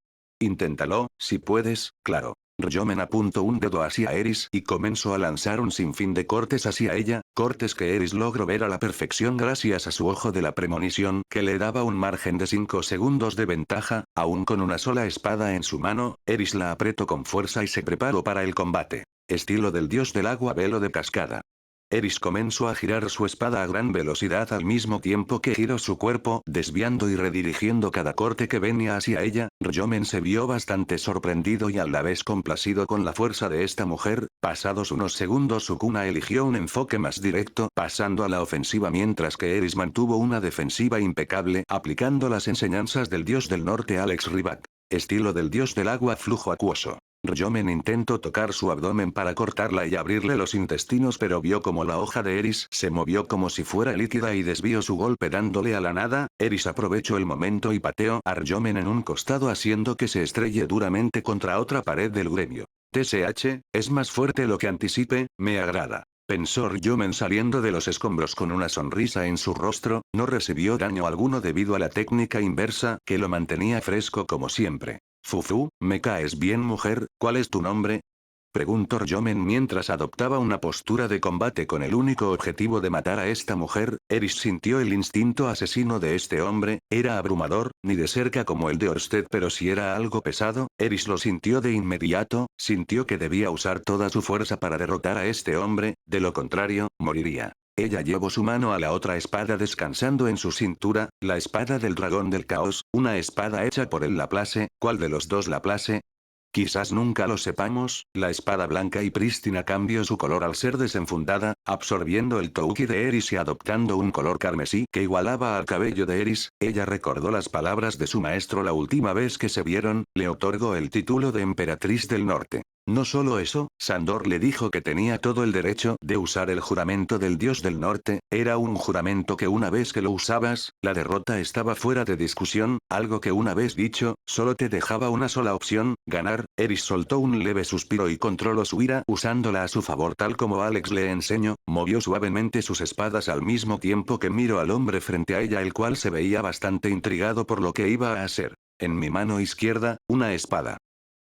Speaker 2: Inténtalo, si puedes, claro. Ryomen apuntó un dedo hacia Eris y comenzó a lanzar un sinfín de cortes hacia ella, Cortes que Eris logró ver a la perfección gracias a su ojo de la premonición que le daba un margen de 5 segundos de ventaja, aún con una sola espada en su mano, Eris la apretó con fuerza y se preparó para el combate. Estilo del dios del agua, velo de cascada. Eris comenzó a girar su espada a gran velocidad al mismo tiempo que giró su cuerpo, desviando y redirigiendo cada corte que venía hacia ella. Ryomen se vio bastante sorprendido y a la vez complacido con la fuerza de esta mujer. Pasados unos segundos Sukuna eligió un enfoque más directo, pasando a la ofensiva mientras que Eris mantuvo una defensiva impecable, aplicando las enseñanzas del dios del norte Alex Rybak. Estilo del dios del agua, flujo acuoso. Ryomen intentó tocar su abdomen para cortarla y abrirle los intestinos, pero vio como la hoja de Eris se movió como si fuera líquida y desvió su golpe dándole a la nada. Eris aprovechó el momento y pateó a Ryomen en un costado haciendo que se estrelle duramente contra otra pared del gremio. TSH, es más fuerte lo que anticipe, me agrada. Pensó Ryomen saliendo de los escombros con una sonrisa en su rostro. No recibió daño alguno debido a la técnica inversa que lo mantenía fresco como siempre. Fufu, me caes bien, mujer, ¿cuál es tu nombre? Preguntó Ryomen mientras adoptaba una postura de combate con el único objetivo de matar a esta mujer. Eris sintió el instinto asesino de este hombre, era abrumador, ni de cerca como el de Orsted, pero si era algo pesado, Eris lo sintió de inmediato, sintió que debía usar toda su fuerza para derrotar a este hombre, de lo contrario, moriría. Ella llevó su mano a la otra espada descansando en su cintura, la espada del dragón del caos, una espada hecha por el Laplace. ¿Cuál de los dos Laplace? Quizás nunca lo sepamos. La espada blanca y prístina cambió su color al ser desenfundada, absorbiendo el touki de Eris y adoptando un color carmesí que igualaba al cabello de Eris. Ella recordó las palabras de su maestro la última vez que se vieron, le otorgó el título de Emperatriz del Norte. No solo eso, Sandor le dijo que tenía todo el derecho de usar el juramento del dios del norte. Era un juramento que una vez que lo usabas, la derrota estaba fuera de discusión, algo que una vez dicho, solo te dejaba una sola opción, ganar. Eris soltó un leve suspiro y controló su ira usándola a su favor tal como Alex le enseñó. Movió suavemente sus espadas al mismo tiempo que miró al hombre frente a ella, el cual se veía bastante intrigado por lo que iba a hacer. En mi mano izquierda, una espada.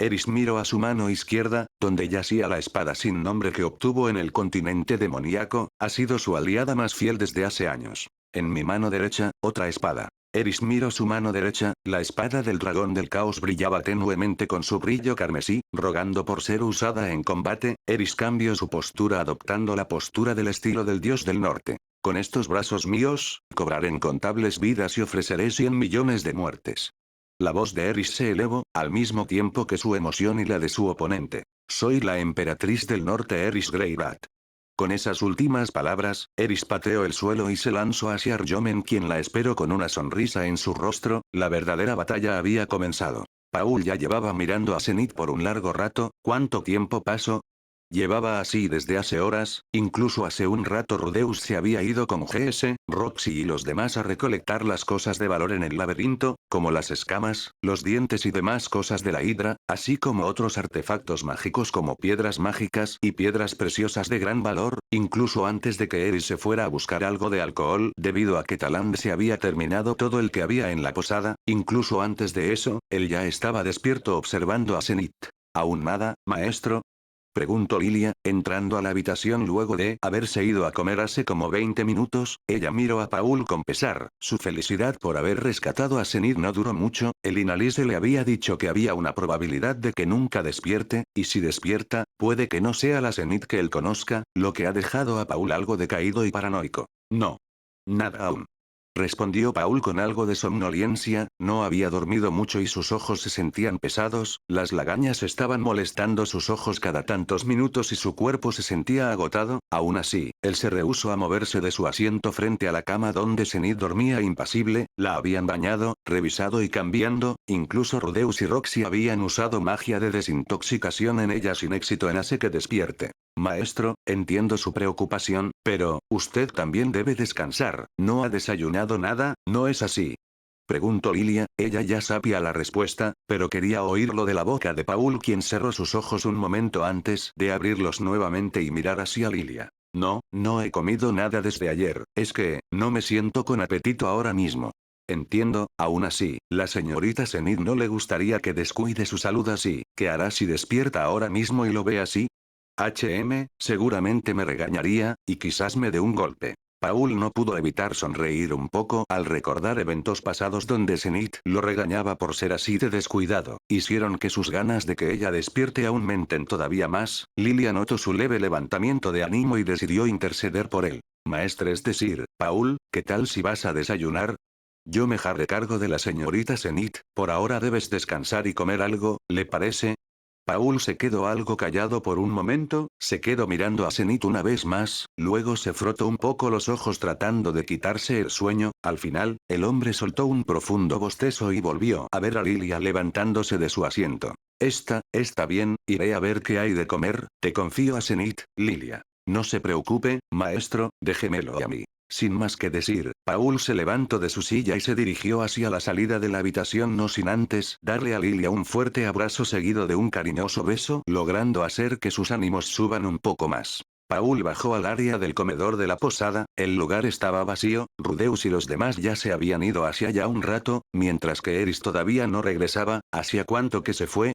Speaker 2: Eris miró a su mano izquierda, donde yacía la espada sin nombre que obtuvo en el continente demoníaco. Ha sido su aliada más fiel desde hace años. En mi mano derecha, otra espada. Eris miró su mano derecha, la espada del dragón del caos brillaba tenuemente con su brillo carmesí, rogando por ser usada en combate. Eris cambió su postura adoptando la postura del estilo del dios del norte. Con estos brazos míos, cobraré incontables vidas y ofreceré 100 millones de muertes. La voz de Eris se elevó, al mismo tiempo que su emoción y la de su oponente. Soy la emperatriz del norte, Eris Greybat. Con esas últimas palabras, Eris pateó el suelo y se lanzó hacia Ryomen, quien la esperó con una sonrisa en su rostro. La verdadera batalla había comenzado. Paul ya llevaba mirando a Zenith por un largo rato. ¿Cuánto tiempo pasó? Llevaba así desde hace horas, incluso hace un rato Rudeus se había ido con GS, Roxy y los demás a recolectar las cosas de valor en el laberinto, como las escamas, los dientes y demás cosas de la hidra, así como otros artefactos mágicos como piedras mágicas y piedras preciosas de gran valor, incluso antes de que Eris se fuera a buscar algo de alcohol, debido a que Taland se había terminado todo el que había en la posada. Incluso antes de eso, él ya estaba despierto observando a Zenith. ¿Aún nada, maestro? Preguntó Lilia, entrando a la habitación luego de haberse ido a comer hace como 20 minutos. Ella miró a Paul con pesar. Su felicidad por haber rescatado a Zenith no duró mucho. El Inalise le había dicho que había una probabilidad de que nunca despierte, y si despierta, puede que no sea la Zenith que él conozca, lo que ha dejado a Paul algo decaído y paranoico. No. Nada aún. Respondió Paul con algo de somnolencia. No había dormido mucho y sus ojos se sentían pesados, las lagañas estaban molestando sus ojos cada tantos minutos y su cuerpo se sentía agotado. Aún así, él se rehusó a moverse de su asiento frente a la cama donde Zenith dormía impasible. La habían bañado, revisado y cambiando, incluso Rudeus y Roxy habían usado magia de desintoxicación en ella sin éxito en hace que despierte. Maestro, entiendo su preocupación, pero, usted también debe descansar. ¿No ha desayunado nada, no es así? Preguntó Lilia. Ella ya sabía la respuesta, pero quería oírlo de la boca de Paul, quien cerró sus ojos un momento antes de abrirlos nuevamente y mirar hacia Lilia. No, no he comido nada desde ayer, es que, no me siento con apetito ahora mismo. Entiendo. Aún así, la señorita Zenith no le gustaría que descuide su salud así. ¿Qué hará si despierta ahora mismo y lo ve así? Seguramente me regañaría, y quizás me dé un golpe. Paul no pudo evitar sonreír un poco al recordar eventos pasados donde Zenith lo regañaba por ser así de descuidado. Hicieron que sus ganas de que ella despierte aumenten todavía más. Lilia notó su leve levantamiento de ánimo y decidió interceder por él. Maestre, es decir, Paul, ¿qué tal si vas a desayunar? Yo me haré cargo de la señorita Zenith, por ahora debes descansar y comer algo, ¿le parece? Paul se quedó algo callado por un momento, se quedó mirando a Zenith una vez más, luego se frotó un poco los ojos tratando de quitarse el sueño. Al final, el hombre soltó un profundo bostezo y volvió a ver a Lilia levantándose de su asiento. Está bien, iré a ver qué hay de comer, te confío a Zenith, Lilia. No se preocupe, maestro, déjemelo a mí. Sin más que decir, Paul se levantó de su silla y se dirigió hacia la salida de la habitación no sin antes darle a Lilia un fuerte abrazo seguido de un cariñoso beso, logrando hacer que sus ánimos suban un poco más. Paul bajó al área del comedor de la posada, el lugar estaba vacío, Rudeus y los demás ya se habían ido hacia allá un rato, mientras que Eris todavía no regresaba. ¿Hacia cuánto que se fue?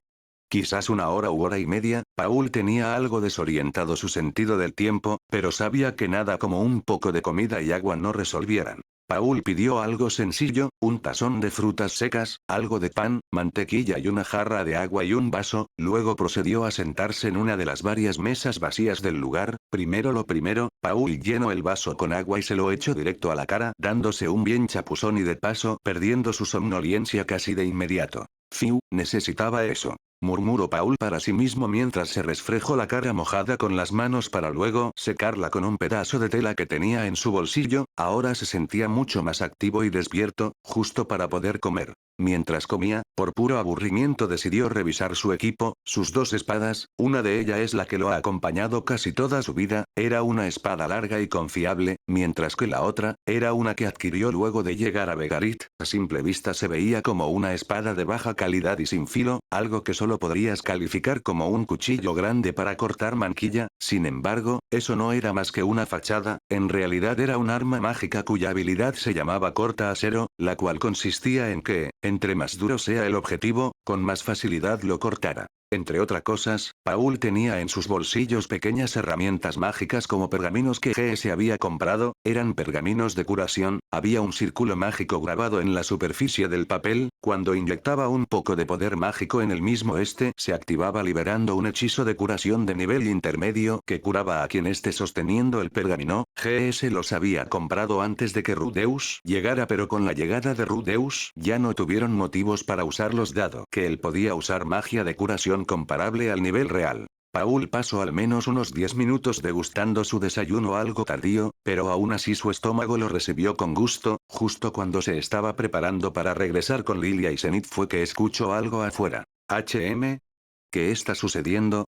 Speaker 2: Quizás una hora u hora y media. Paul tenía algo desorientado su sentido del tiempo, pero sabía que nada como un poco de comida y agua no resolvieran. Paul pidió algo sencillo, un tazón de frutas secas, algo de pan, mantequilla y una jarra de agua y un vaso, luego procedió a sentarse en una de las varias mesas vacías del lugar. Primero lo primero, Paul llenó el vaso con agua y se lo echó directo a la cara, dándose un bien chapuzón y de paso perdiendo su somnolencia casi de inmediato. Fiu, necesitaba eso, murmuró Paul para sí mismo mientras se resfregó la cara mojada con las manos para luego secarla con un pedazo de tela que tenía en su bolsillo. Ahora se sentía mucho más activo y despierto, justo para poder comer. Mientras comía, por puro aburrimiento decidió revisar su equipo, sus dos espadas, una de ellas es la que lo ha acompañado casi toda su vida, era una espada larga y confiable, mientras que la otra, era una que adquirió luego de llegar a Vegarit. A simple vista se veía como una espada de baja calidad y sin filo, algo que solo podrías calificar como un cuchillo grande para cortar manquilla. Sin embargo, eso no era más que una fachada, en realidad era un arma mágica cuya habilidad se llamaba corta acero, la cual consistía en que, entre más duro sea el objetivo, con más facilidad lo cortara. Entre otras cosas, Paul tenía en sus bolsillos pequeñas herramientas mágicas como pergaminos que GS había comprado, eran pergaminos de curación, había un círculo mágico grabado en la superficie del papel, cuando inyectaba un poco de poder mágico en el mismo se activaba liberando un hechizo de curación de nivel intermedio que curaba a quien esté sosteniendo el pergamino. GS los había comprado antes de que Rudeus llegara, pero con la llegada de Rudeus ya no tuvieron motivos para usarlos dado que él podía usar magia de curación comparable al nivel real. Paul pasó al menos unos 10 minutos degustando su desayuno algo tardío, pero aún así su estómago lo recibió con gusto. Justo cuando se estaba preparando para regresar con Lilia y Zenith fue que escuchó algo afuera. ¿Qué está sucediendo?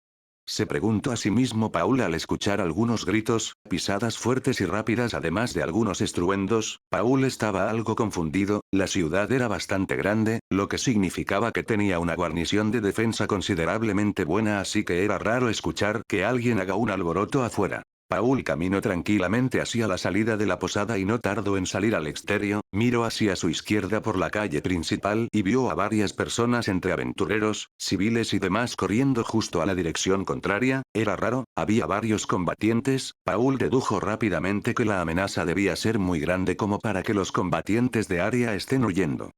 Speaker 2: Se preguntó a sí mismo Paul al escuchar algunos gritos, pisadas fuertes y rápidas además de algunos estruendos. Paul estaba algo confundido, la ciudad era bastante grande, lo que significaba que tenía una guarnición de defensa considerablemente buena, así que era raro escuchar que alguien haga un alboroto afuera. Paul caminó tranquilamente hacia la salida de la posada y no tardó en salir al exterior, miró hacia su izquierda por la calle principal y vio a varias personas entre aventureros, civiles y demás corriendo justo a la dirección contraria. Era raro, había varios combatientes. Paul dedujo rápidamente que la amenaza debía ser muy grande como para que los combatientes de área estén huyendo.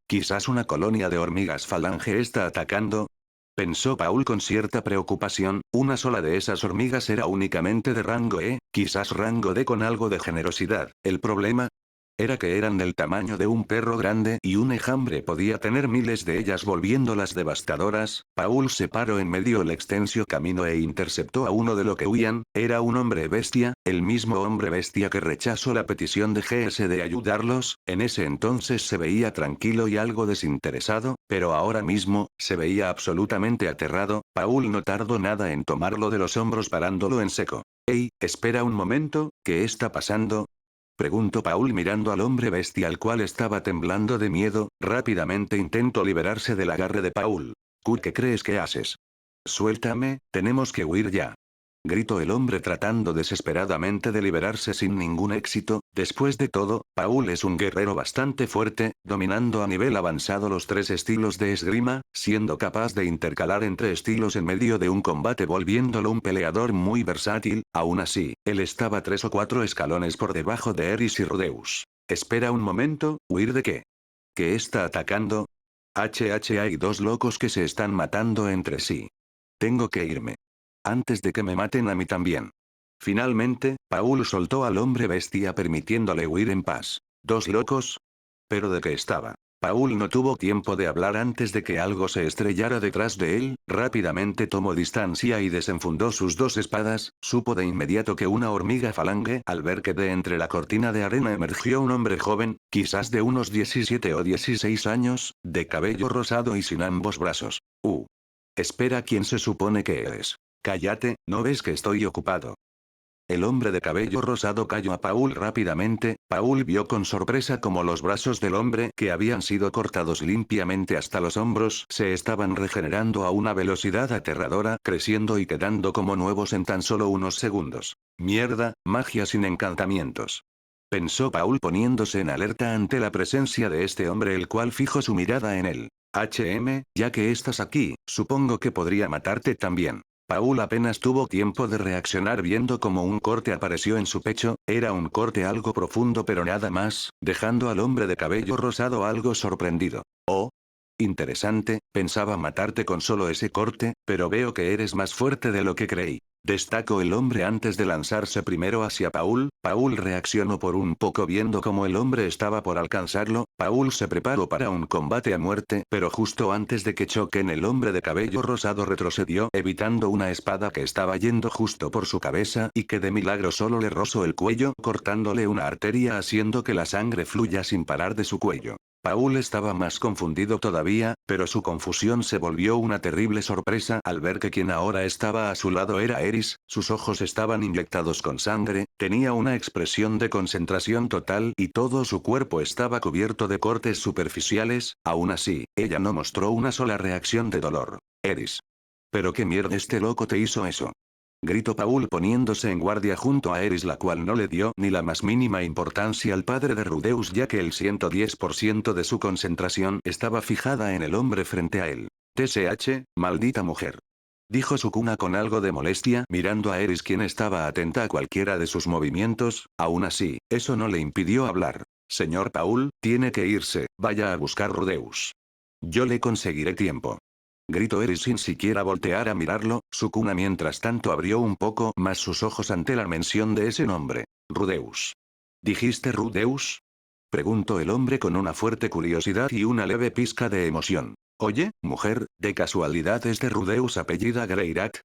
Speaker 2: Quizás una colonia de hormigas falange está atacando. Pensó Paul con cierta preocupación, una sola de esas hormigas era únicamente de rango E, quizás rango D con algo de generosidad. El problema era que eran del tamaño de un perro grande y un enjambre podía tener miles de ellas volviéndolas devastadoras. Paul se paró en medio del extenso camino e interceptó a uno de lo que huían. Era un hombre bestia, el mismo hombre bestia que rechazó la petición de GS de ayudarlos. En ese entonces se veía tranquilo y algo desinteresado, pero ahora mismo, se veía absolutamente aterrado. Paul no tardó nada en tomarlo de los hombros parándolo en seco. «Hey, espera un momento, ¿qué está pasando?», preguntó Paul mirando al hombre bestia al cual estaba temblando de miedo. Rápidamente intentó liberarse del agarre de Paul. «¿Qué crees que haces? Suéltame, tenemos que huir ya». Gritó el hombre tratando desesperadamente de liberarse sin ningún éxito. Después de todo, Paul es un guerrero bastante fuerte, dominando a nivel avanzado los 3 estilos de esgrima, siendo capaz de intercalar entre estilos en medio de un combate volviéndolo un peleador muy versátil. Aún así, él estaba 3 o 4 escalones por debajo de Eris y Rudeus. Espera un momento, ¿huir de qué? ¿Qué está atacando? Hay 2 locos que se están matando entre sí. Tengo que irme. Antes de que me maten a mí también. Finalmente, Paul soltó al hombre bestia permitiéndole huir en paz. ¿2 locos? ¿Pero de qué estaba? Paul no tuvo tiempo de hablar antes de que algo se estrellara detrás de él. Rápidamente tomó distancia y desenfundó sus 2 espadas. Supo de inmediato que una hormiga falange, al ver que de entre la cortina de arena emergió un hombre joven, quizás de unos 17 o 16 años, de cabello rosado y sin ambos brazos. Espera, ¿quién se supone que eres? Cállate, ¿no ves que estoy ocupado? El hombre de cabello rosado calló a Paul rápidamente. Paul vio con sorpresa cómo los brazos del hombre, que habían sido cortados limpiamente hasta los hombros, se estaban regenerando a una velocidad aterradora, creciendo y quedando como nuevos en tan solo unos segundos. Mierda, magia sin encantamientos. Pensó Paul poniéndose en alerta ante la presencia de este hombre, el cual fijó su mirada en él. Ya que estás aquí, supongo que podría matarte también. Paul apenas tuvo tiempo de reaccionar viendo cómo un corte apareció en su pecho. Era un corte algo profundo pero nada más, dejando al hombre de cabello rosado algo sorprendido. Oh. Interesante, pensaba matarte con solo ese corte, pero veo que eres más fuerte de lo que creí. Destacó el hombre antes de lanzarse primero hacia Paul. Paul reaccionó por un poco viendo cómo el hombre estaba por alcanzarlo. Paul se preparó para un combate a muerte, pero justo antes de que choquen el hombre de cabello rosado retrocedió, evitando una espada que estaba yendo justo por su cabeza y que de milagro solo le rozó el cuello, cortándole una arteria haciendo que la sangre fluya sin parar de su cuello. Paul estaba más confundido todavía, pero su confusión se volvió una terrible sorpresa al ver que quien ahora estaba a su lado era Eris. Sus ojos estaban inyectados con sangre, tenía una expresión de concentración total y todo su cuerpo estaba cubierto de cortes superficiales. Aún así, ella no mostró una sola reacción de dolor. Eris. ¿Pero qué mierda este loco te hizo eso? Gritó Paul poniéndose en guardia junto a Eris, la cual no le dio ni la más mínima importancia al padre de Rudeus, ya que el 110% de su concentración estaba fijada en el hombre frente a él. Maldita mujer. Dijo Sukuna con algo de molestia mirando a Eris, quien estaba atenta a cualquiera de sus movimientos. Aún así, eso no le impidió hablar. Señor Paul, tiene que irse, vaya a buscar Rudeus. Yo le conseguiré tiempo. Gritó Eris sin siquiera voltear a mirarlo. Sukuna mientras tanto abrió un poco más sus ojos ante la mención de ese nombre. Rudeus. ¿Dijiste Rudeus? Preguntó el hombre con una fuerte curiosidad y una leve pizca de emoción. Oye, mujer, ¿de casualidad es de Rudeus apellida Greirat?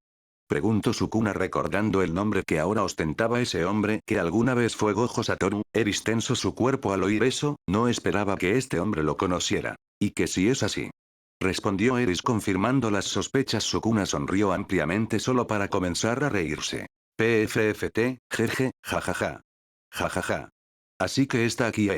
Speaker 2: Preguntó Sukuna recordando el nombre que ahora ostentaba ese hombre que alguna vez fue Gojo Satoru. Eris tensó su cuerpo al oír eso, no esperaba que este hombre lo conociera. ¿Y que si es así? Respondió Eris confirmando las sospechas. Sukuna sonrió ampliamente solo para comenzar a reírse. PFFT, jeje, jajaja. Jajaja. Así que está aquí,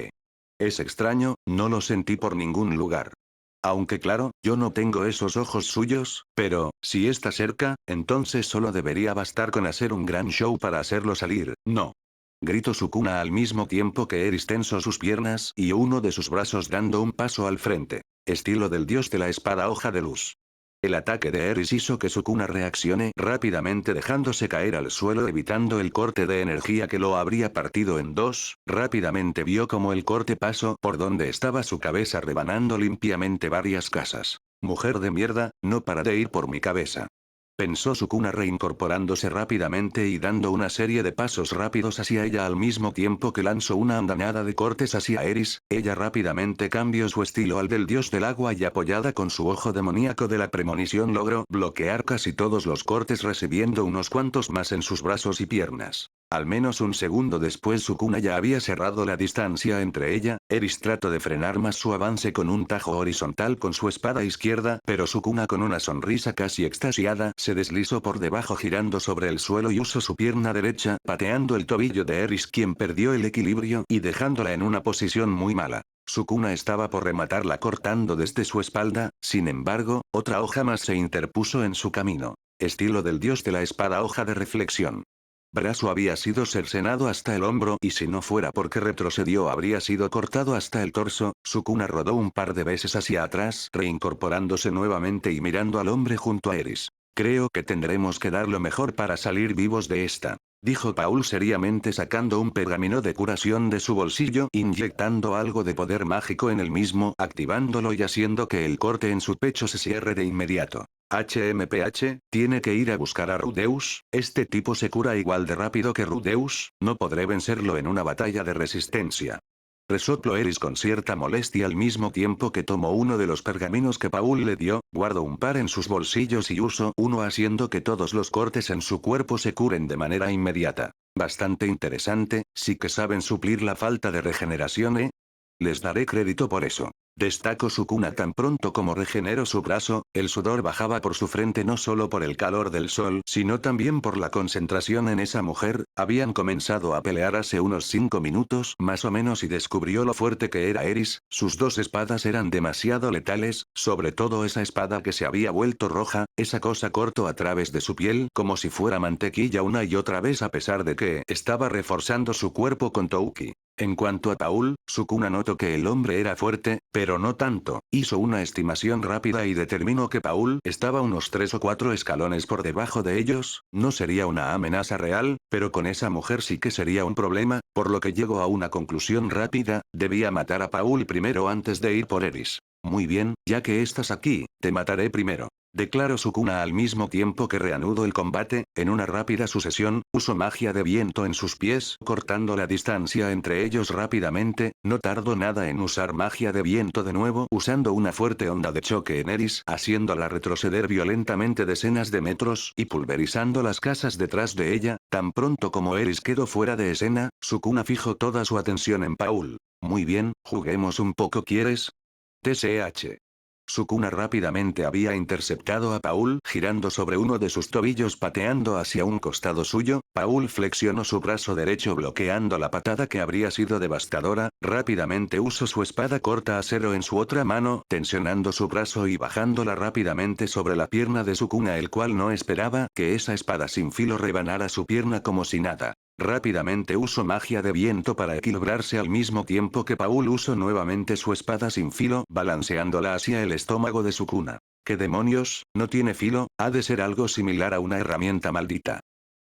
Speaker 2: Es extraño, no lo sentí por ningún lugar. Aunque claro, yo no tengo esos ojos suyos, pero, si está cerca, entonces solo debería bastar con hacer un gran show para hacerlo salir, ¿no? Gritó Sukuna al mismo tiempo que Eris tensó sus piernas y uno de sus brazos dando un paso al frente. Estilo del dios de la espada hoja de luz. El ataque de Eris hizo que Sukuna reaccione rápidamente dejándose caer al suelo evitando el corte de energía que lo habría partido en dos. Rápidamente vio como el corte pasó por donde estaba su cabeza rebanando limpiamente varias casas. Mujer de mierda, no para de ir por mi cabeza. Pensó Sukuna reincorporándose rápidamente y dando una serie de pasos rápidos hacia ella al mismo tiempo que lanzó una andanada de cortes hacia Eris. Ella rápidamente cambió su estilo al del dios del agua y apoyada con su ojo demoníaco de la premonición logró bloquear casi todos los cortes recibiendo unos cuantos más en sus brazos y piernas. Al menos un segundo después Sukuna ya había cerrado la distancia entre ella. Eris trató de frenar más su avance con un tajo horizontal con su espada izquierda, pero Sukuna con una sonrisa casi extasiada se deslizó por debajo girando sobre el suelo y usó su pierna derecha pateando el tobillo de Eris, quien perdió el equilibrio y dejándola en una posición muy mala. Sukuna estaba por rematarla cortando desde su espalda, sin embargo, otra hoja más se interpuso en su camino. Estilo del dios de la espada. Hoja de reflexión. Brazo había sido cercenado hasta el hombro y si no fuera porque retrocedió habría sido cortado hasta el torso. Sukuna rodó un par de veces hacia atrás, reincorporándose nuevamente y mirando al hombre junto a Eris. Creo que tendremos que dar lo mejor para salir vivos de esta, dijo Paul seriamente sacando un pergamino de curación de su bolsillo, inyectando algo de poder mágico en el mismo, activándolo y haciendo que el corte en su pecho se cierre de inmediato. HMPH, tiene que ir a buscar a Rudeus, este tipo se cura igual de rápido que Rudeus, no podré vencerlo en una batalla de resistencia. Resopló Eris con cierta molestia al mismo tiempo que tomó uno de los pergaminos que Paul le dio, guardó un par en sus bolsillos y usó uno haciendo que todos los cortes en su cuerpo se curen de manera inmediata. Bastante interesante, sí que saben suplir la falta de regeneración, ¿eh? Les daré crédito por eso. Destacó Sukuna tan pronto como regeneró su brazo, el sudor bajaba por su frente no solo por el calor del sol, sino también por la concentración en esa mujer. Habían comenzado a pelear hace unos 5 minutos más o menos y descubrió lo fuerte que era Eris. Sus dos espadas eran demasiado letales, sobre todo esa espada que se había vuelto roja, esa cosa cortó a través de su piel como si fuera mantequilla una y otra vez a pesar de que estaba reforzando su cuerpo con Touki. En cuanto a Paul, Sukuna notó que el hombre era fuerte, pero no tanto. Hizo una estimación rápida y determinó que Paul estaba unos 3 o 4 escalones por debajo de ellos. No sería una amenaza real, pero con esa mujer sí que sería un problema, por lo que llegó a una conclusión rápida, debía matar a Paul primero antes de ir por Eris. Muy bien, ya que estás aquí, te mataré primero. Declaró Sukuna al mismo tiempo que reanudó el combate. En una rápida sucesión, usó magia de viento en sus pies, cortando la distancia entre ellos rápidamente. No tardó nada en usar magia de viento de nuevo, usando una fuerte onda de choque en Eris, haciéndola retroceder violentamente decenas de metros y pulverizando las casas detrás de ella. Tan pronto como Eris quedó fuera de escena, Sukuna fijó toda su atención en Paul. Muy bien, juguemos un poco, ¿quieres? TCH. Sukuna rápidamente había interceptado a Paul girando sobre uno de sus tobillos pateando hacia un costado suyo. Paul flexionó su brazo derecho bloqueando la patada que habría sido devastadora. Rápidamente usó su espada corta acero en su otra mano, tensionando su brazo y bajándola rápidamente sobre la pierna de Sukuna, el cual no esperaba que esa espada sin filo rebanara su pierna como si nada. Rápidamente usó magia de viento para equilibrarse al mismo tiempo que Paul usó nuevamente su espada sin filo, balanceándola hacia el estómago de Sukuna. ¿Qué demonios? ¿No tiene filo? Ha de ser algo similar a una herramienta maldita.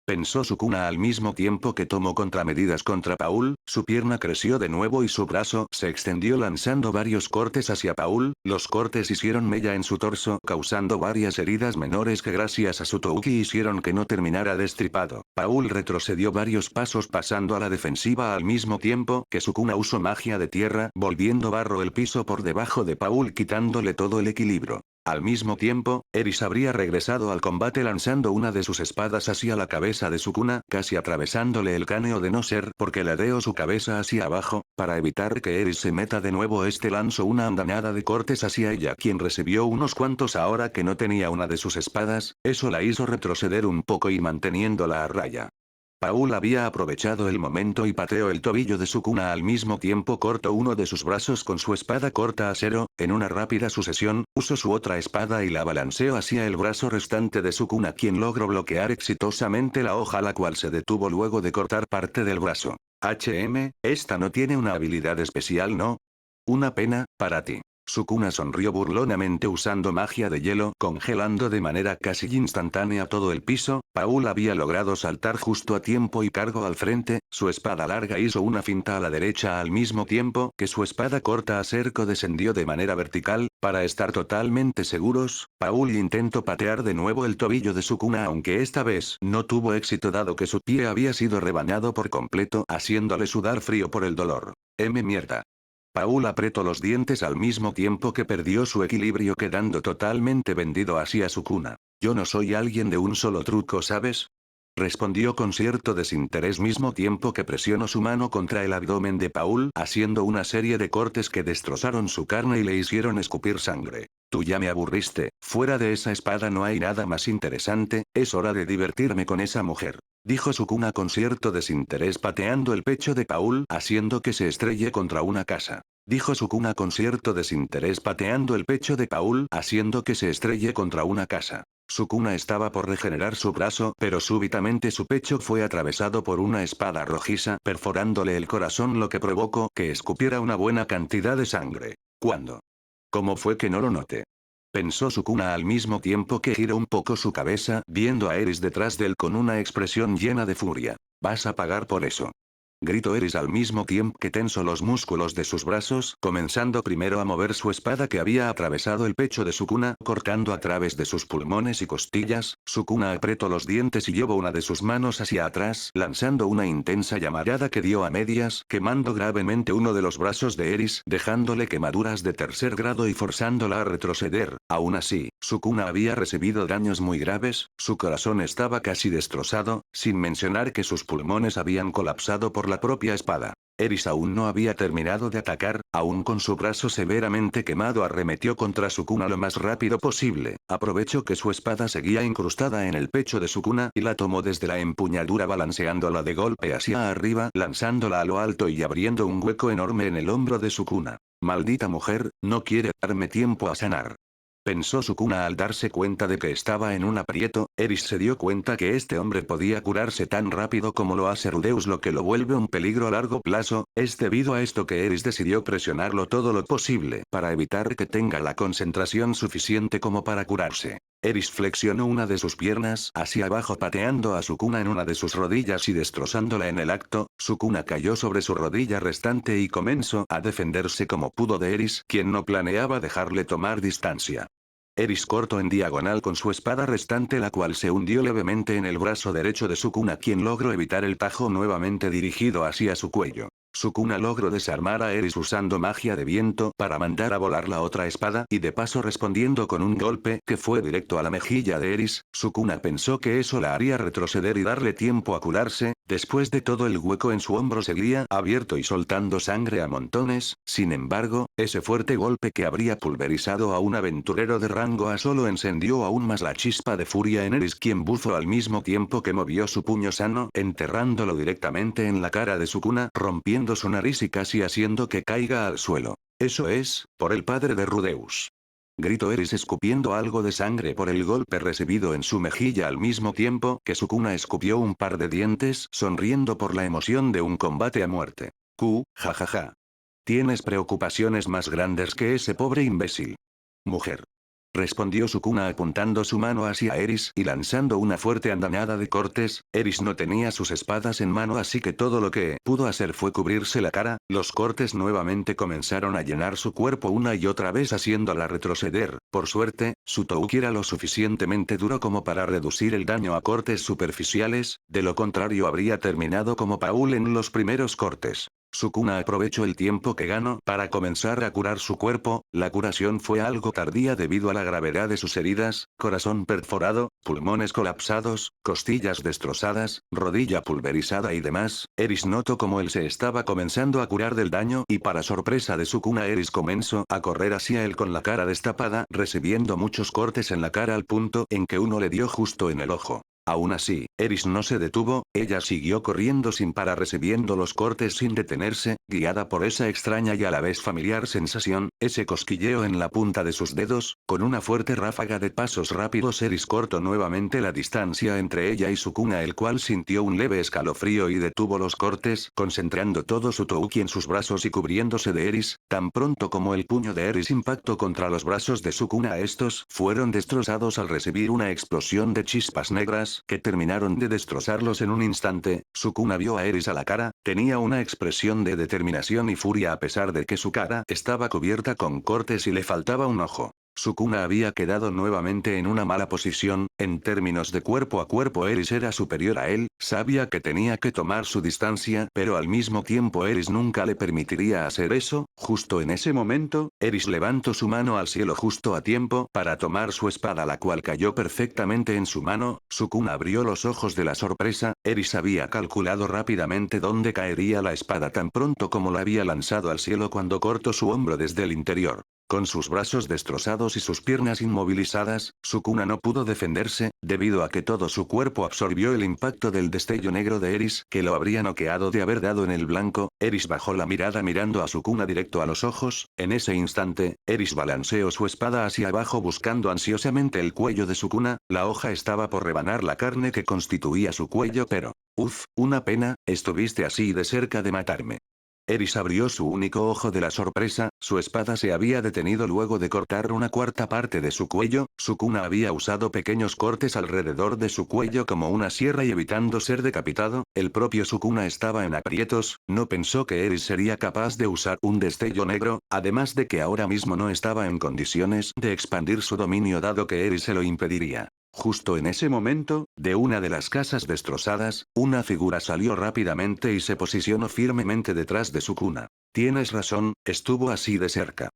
Speaker 2: Pensó Sukuna al mismo tiempo que tomó contramedidas contra Paul. Su pierna creció de nuevo y su brazo se extendió lanzando varios cortes hacia Paul. Los cortes hicieron mella en su torso, causando varias heridas menores que gracias a su Touki hicieron que no terminara destripado. Paul retrocedió varios pasos pasando a la defensiva al mismo tiempo que Sukuna usó magia de tierra, volviendo barro el piso por debajo de Paul quitándole todo el equilibrio. Al mismo tiempo, Eris habría regresado al combate lanzando una de sus espadas hacia la cabeza de Sukuna, casi atravesándole el cráneo de no ser porque le dio su cabeza hacia abajo. Para evitar que Eris se meta de nuevo, este lanzó una andanada de cortes hacia ella, quien recibió unos cuantos ahora que no tenía una de sus espadas. Eso la hizo retroceder un poco y manteniéndola a raya. Paul había aprovechado el momento y pateó el tobillo de Sukuna al mismo tiempo cortó uno de sus brazos con su espada corta acero. En una rápida sucesión, usó su otra espada y la balanceó hacia el brazo restante de Sukuna, quien logró bloquear exitosamente la hoja, la cual se detuvo luego de cortar parte del brazo. Esta no tiene una habilidad especial, ¿no? Una pena, para ti. Sukuna sonrió burlonamente usando magia de hielo, congelando de manera casi instantánea todo el piso. Paul había logrado saltar justo a tiempo y cargó al frente. Su espada larga hizo una finta a la derecha al mismo tiempo que su espada corta acero descendió de manera vertical. Para estar totalmente seguros, Paul intentó patear de nuevo el tobillo de Sukuna, aunque esta vez no tuvo éxito dado que su pie había sido rebañado por completo, haciéndole sudar frío por el dolor. Mierda. Paul apretó los dientes al mismo tiempo que perdió su equilibrio quedando totalmente vendido hacia Sukuna. Yo no soy alguien de un solo truco, ¿sabes? Respondió con cierto desinterés mismo tiempo que presionó su mano contra el abdomen de Paul, haciendo una serie de cortes que destrozaron su carne y le hicieron escupir sangre. Tú ya me aburriste, fuera de esa espada no hay nada más interesante, es hora de divertirme con esa mujer. Dijo Sukuna con cierto desinterés pateando el pecho de Paul, haciendo que se estrelle contra una casa. Dijo Sukuna con cierto desinterés pateando el pecho de Paul, haciendo que se estrelle contra una casa. Sukuna estaba por regenerar su brazo, pero súbitamente su pecho fue atravesado por una espada rojiza, perforándole el corazón, lo que provocó que escupiera una buena cantidad de sangre. ¿Cuándo? ¿Cómo fue que no lo noté? Pensó Sukuna al mismo tiempo que giró un poco su cabeza, viendo a Eris detrás de él con una expresión llena de furia. «Vas a pagar por eso». Gritó Eris al mismo tiempo que tensó los músculos de sus brazos, comenzando primero a mover su espada que había atravesado el pecho de Sukuna, cortando a través de sus pulmones y costillas. Sukuna apretó los dientes y llevó una de sus manos hacia atrás, lanzando una intensa llamarada que dio a medias, quemando gravemente uno de los brazos de Eris, dejándole quemaduras de tercer grado y forzándola a retroceder. Aún así, Sukuna había recibido daños muy graves, su corazón estaba casi destrozado, sin mencionar que sus pulmones habían colapsado por la propia espada. Eris aún no había terminado de atacar, aún con su brazo severamente quemado arremetió contra Sukuna lo más rápido posible, aprovechó que su espada seguía incrustada en el pecho de Sukuna y la tomó desde la empuñadura balanceándola de golpe hacia arriba, lanzándola a lo alto y abriendo un hueco enorme en el hombro de Sukuna. Maldita mujer, no quiere darme tiempo a sanar. Pensó Sukuna al darse cuenta de que estaba en un aprieto. Eris se dio cuenta que este hombre podía curarse tan rápido como lo hace Rudeus, lo que lo vuelve un peligro a largo plazo. Es debido a esto que Eris decidió presionarlo todo lo posible para evitar que tenga la concentración suficiente como para curarse. Eris flexionó una de sus piernas hacia abajo pateando a Sukuna en una de sus rodillas y destrozándola en el acto. Sukuna cayó sobre su rodilla restante y comenzó a defenderse como pudo de Eris, quien no planeaba dejarle tomar distancia. Eris cortó en diagonal con su espada restante, la cual se hundió levemente en el brazo derecho de Sukuna, quien logró evitar el tajo nuevamente dirigido hacia su cuello. Sukuna logró desarmar a Eris usando magia de viento para mandar a volar la otra espada y de paso respondiendo con un golpe que fue directo a la mejilla de Eris. Sukuna pensó que eso la haría retroceder y darle tiempo a curarse. Después de todo, el hueco en su hombro seguía abierto y soltando sangre a montones. Sin embargo, ese fuerte golpe que habría pulverizado a un aventurero de rango A solo encendió aún más la chispa de furia en Eris, quien buzó al mismo tiempo que movió su puño sano, enterrándolo directamente en la cara de Sukuna, rompiendo su nariz y casi haciendo que caiga al suelo. «Eso es, por el padre de Rudeus», gritó Eris escupiendo algo de sangre por el golpe recibido en su mejilla al mismo tiempo que Sukuna escupió un par de dientes, sonriendo por la emoción de un combate a muerte. Jajaja. Tienes preocupaciones más grandes que ese pobre imbécil. Mujer. Respondió Sukuna apuntando su mano hacia Eris y lanzando una fuerte andanada de cortes. Eris no tenía sus espadas en mano, así que todo lo que pudo hacer fue cubrirse la cara. Los cortes nuevamente comenzaron a llenar su cuerpo una y otra vez, haciéndola retroceder. Por suerte, su touki era lo suficientemente duro como para reducir el daño a cortes superficiales, de lo contrario habría terminado como Paul en los primeros cortes. Sukuna aprovechó el tiempo que ganó para comenzar a curar su cuerpo. La curación fue algo tardía debido a la gravedad de sus heridas: corazón perforado, pulmones colapsados, costillas destrozadas, rodilla pulverizada y demás. Eris notó como él se estaba comenzando a curar del daño y, para sorpresa de Sukuna, Eris comenzó a correr hacia él con la cara destapada, recibiendo muchos cortes en la cara al punto en que uno le dio justo en el ojo. Aún así, Eris no se detuvo, ella siguió corriendo sin parar, recibiendo los cortes sin detenerse, guiada por esa extraña y a la vez familiar sensación, ese cosquilleo en la punta de sus dedos. Con una fuerte ráfaga de pasos rápidos, Eris cortó nuevamente la distancia entre ella y Sukuna, el cual sintió un leve escalofrío y detuvo los cortes, concentrando todo su touki en sus brazos y cubriéndose de Eris. Tan pronto como el puño de Eris impactó contra los brazos de Sukuna, estos fueron destrozados al recibir una explosión de chispas negras que terminaron de destrozarlos en un instante. Sukuna vio a Eris a la cara, tenía una expresión de determinación y furia a pesar de que su cara estaba cubierta con cortes y le faltaba un ojo. Sukuna había quedado nuevamente en una mala posición. En términos de cuerpo a cuerpo, Eris era superior a él, sabía que tenía que tomar su distancia, pero al mismo tiempo Eris nunca le permitiría hacer eso. Justo en ese momento, Eris levantó su mano al cielo justo a tiempo para tomar su espada, la cual cayó perfectamente en su mano. Sukuna abrió los ojos de la sorpresa. Eris había calculado rápidamente dónde caería la espada tan pronto como la había lanzado al cielo cuando cortó su hombro desde el interior. Con sus brazos destrozados y sus piernas inmovilizadas, Sukuna no pudo defenderse, debido a que todo su cuerpo absorbió el impacto del destello negro de Eris, que lo habría noqueado de haber dado en el blanco. Eris bajó la mirada mirando a Sukuna directo a los ojos. En ese instante, Eris balanceó su espada hacia abajo buscando ansiosamente el cuello de Sukuna. La hoja estaba por rebanar la carne que constituía su cuello, pero... una pena, estuviste así de cerca de matarme. Eris abrió su único ojo de la sorpresa, su espada se había detenido luego de cortar una cuarta parte de su cuello. Sukuna había usado pequeños cortes alrededor de su cuello como una sierra y evitando ser decapitado. El propio Sukuna estaba en aprietos, no pensó que Eris sería capaz de usar un destello negro, además de que ahora mismo no estaba en condiciones de expandir su dominio dado que Eris se lo impediría. Justo en ese momento, de una de las casas destrozadas, una figura salió rápidamente y se posicionó firmemente detrás de Sukuna. Tienes razón, estuvo así de cerca.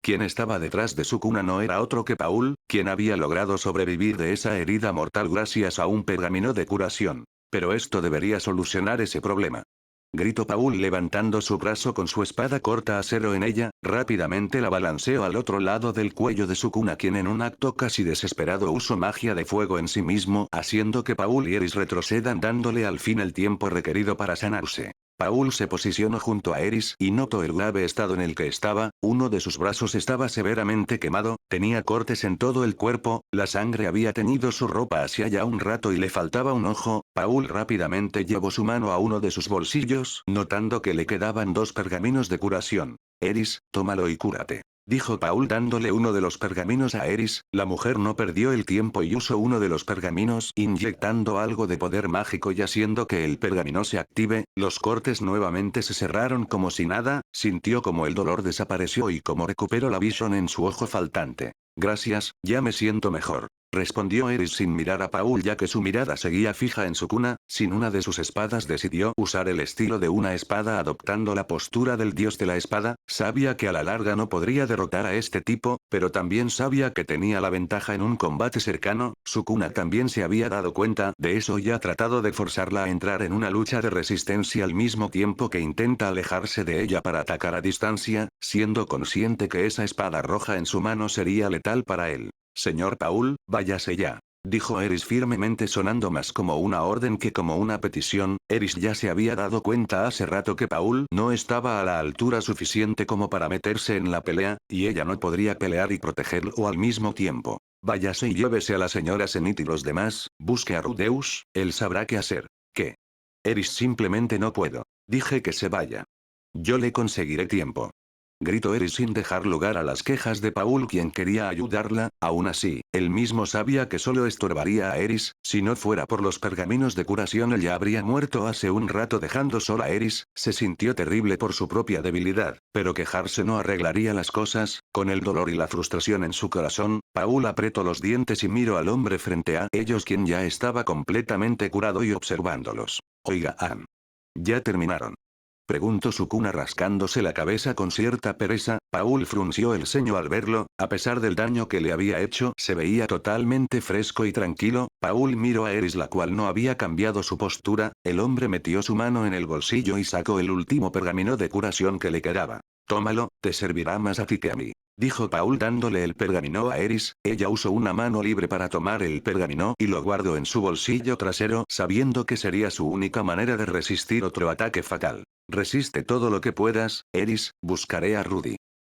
Speaker 2: Quien estaba detrás de Sukuna no era otro que Paul, quien había logrado sobrevivir de esa herida mortal gracias a un pergamino de curación. Pero esto debería solucionar ese problema. Gritó Paul levantando su brazo con su espada corta acero en ella, rápidamente la balanceó al otro lado del cuello de Sukuna quien en un acto casi desesperado usó magia de fuego en sí mismo haciendo que Paul y Eris retrocedan dándole al fin el tiempo requerido para sanarse. Paul se posicionó junto a Eris y notó el grave estado en el que estaba, uno de sus brazos estaba severamente quemado, tenía cortes en todo el cuerpo, la sangre había teñido su ropa hacía ya un rato y le faltaba un ojo. Paul rápidamente llevó su mano a uno de sus bolsillos, notando que le quedaban 2 pergaminos de curación. Eris, tómalo y cúrate. Dijo Paul dándole uno de los pergaminos a Eris. La mujer no perdió el tiempo y usó uno de los pergaminos inyectando algo de poder mágico y haciendo que el pergamino se active. Los cortes nuevamente se cerraron como si nada, sintió como el dolor desapareció y como recuperó la visión en su ojo faltante. Gracias, ya me siento mejor. Respondió Eris sin mirar a Paul ya que su mirada seguía fija en Sukuna. Sin una de sus espadas decidió usar el estilo de una espada adoptando la postura del dios de la espada. Sabía que a la larga no podría derrotar a este tipo, pero también sabía que tenía la ventaja en un combate cercano. Sukuna también se había dado cuenta de eso y ha tratado de forzarla a entrar en una lucha de resistencia al mismo tiempo que intenta alejarse de ella para atacar a distancia, siendo consciente que esa espada roja en su mano sería letal para él. Señor Paul, váyase ya. Dijo Eris firmemente sonando más como una orden que como una petición. Eris ya se había dado cuenta hace rato que Paul no estaba a la altura suficiente como para meterse en la pelea, y ella no podría pelear y protegerlo al mismo tiempo. Váyase y llévese a la señora Zenith y los demás, busque a Rudeus, él sabrá qué hacer. ¿Qué? Eris simplemente no puedo. Dije que se vaya. Yo le conseguiré tiempo. Gritó Eris sin dejar lugar a las quejas de Paul quien quería ayudarla. Aún así, él mismo sabía que solo estorbaría a Eris. Si no fuera por los pergaminos de curación él ya habría muerto hace un rato dejando sola a Eris. Se sintió terrible por su propia debilidad, pero quejarse no arreglaría las cosas. Con el dolor y la frustración en su corazón, Paul apretó los dientes y miró al hombre frente a ellos quien ya estaba completamente curado y observándolos. Oiga, Ann. ¿Ya terminaron? Preguntó Sukuna rascándose la cabeza con cierta pereza. Paul frunció el ceño al verlo, a pesar del daño que le había hecho, se veía totalmente fresco y tranquilo. Paul miró a Eris la cual no había cambiado su postura. El hombre metió su mano en el bolsillo y sacó el último pergamino de curación que le quedaba. Tómalo, te servirá más a ti que a mí. Dijo Paul dándole el pergamino a Eris. Ella usó una mano libre para tomar el pergamino y lo guardó en su bolsillo trasero sabiendo que sería su única manera de resistir otro ataque fatal. Resiste todo lo que puedas, Eris, buscaré a Rudy.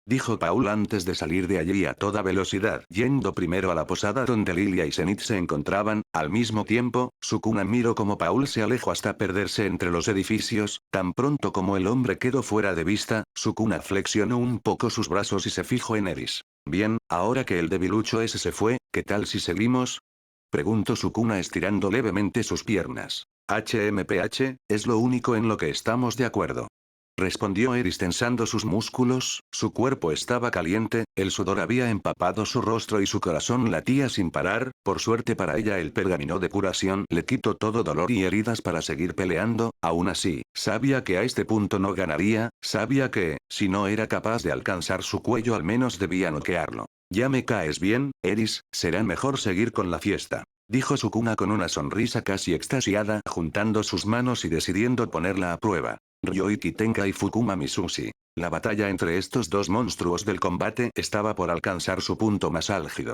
Speaker 2: Dijo Paul antes de salir de allí a toda velocidad yendo primero a la posada donde Lilia y Zenith se encontraban. Al mismo tiempo, Sukuna miró como Paul se alejó hasta perderse entre los edificios. Tan pronto como el hombre quedó fuera de vista, Sukuna flexionó un poco sus brazos y se fijó en Eris. Bien, ahora que el debilucho ese se fue, ¿qué tal si seguimos? Preguntó Sukuna estirando levemente sus piernas. HMPH, es lo único en lo que estamos de acuerdo. Respondió Eris tensando sus músculos. Su cuerpo estaba caliente, el sudor había empapado su rostro y su corazón latía sin parar. Por suerte para ella el pergamino de curación le quitó todo dolor y heridas para seguir peleando. Aún así, sabía que a este punto no ganaría, sabía que, si no era capaz de alcanzar su cuello al menos debía noquearlo. Ya me caes bien, Eris, será mejor seguir con la fiesta. Dijo Sukuna con una sonrisa casi extasiada juntando sus manos y decidiendo ponerla a prueba. Ryoiki Tenka y Fukuma Misushi. La batalla entre estos dos monstruos del combate estaba por alcanzar su punto más álgido.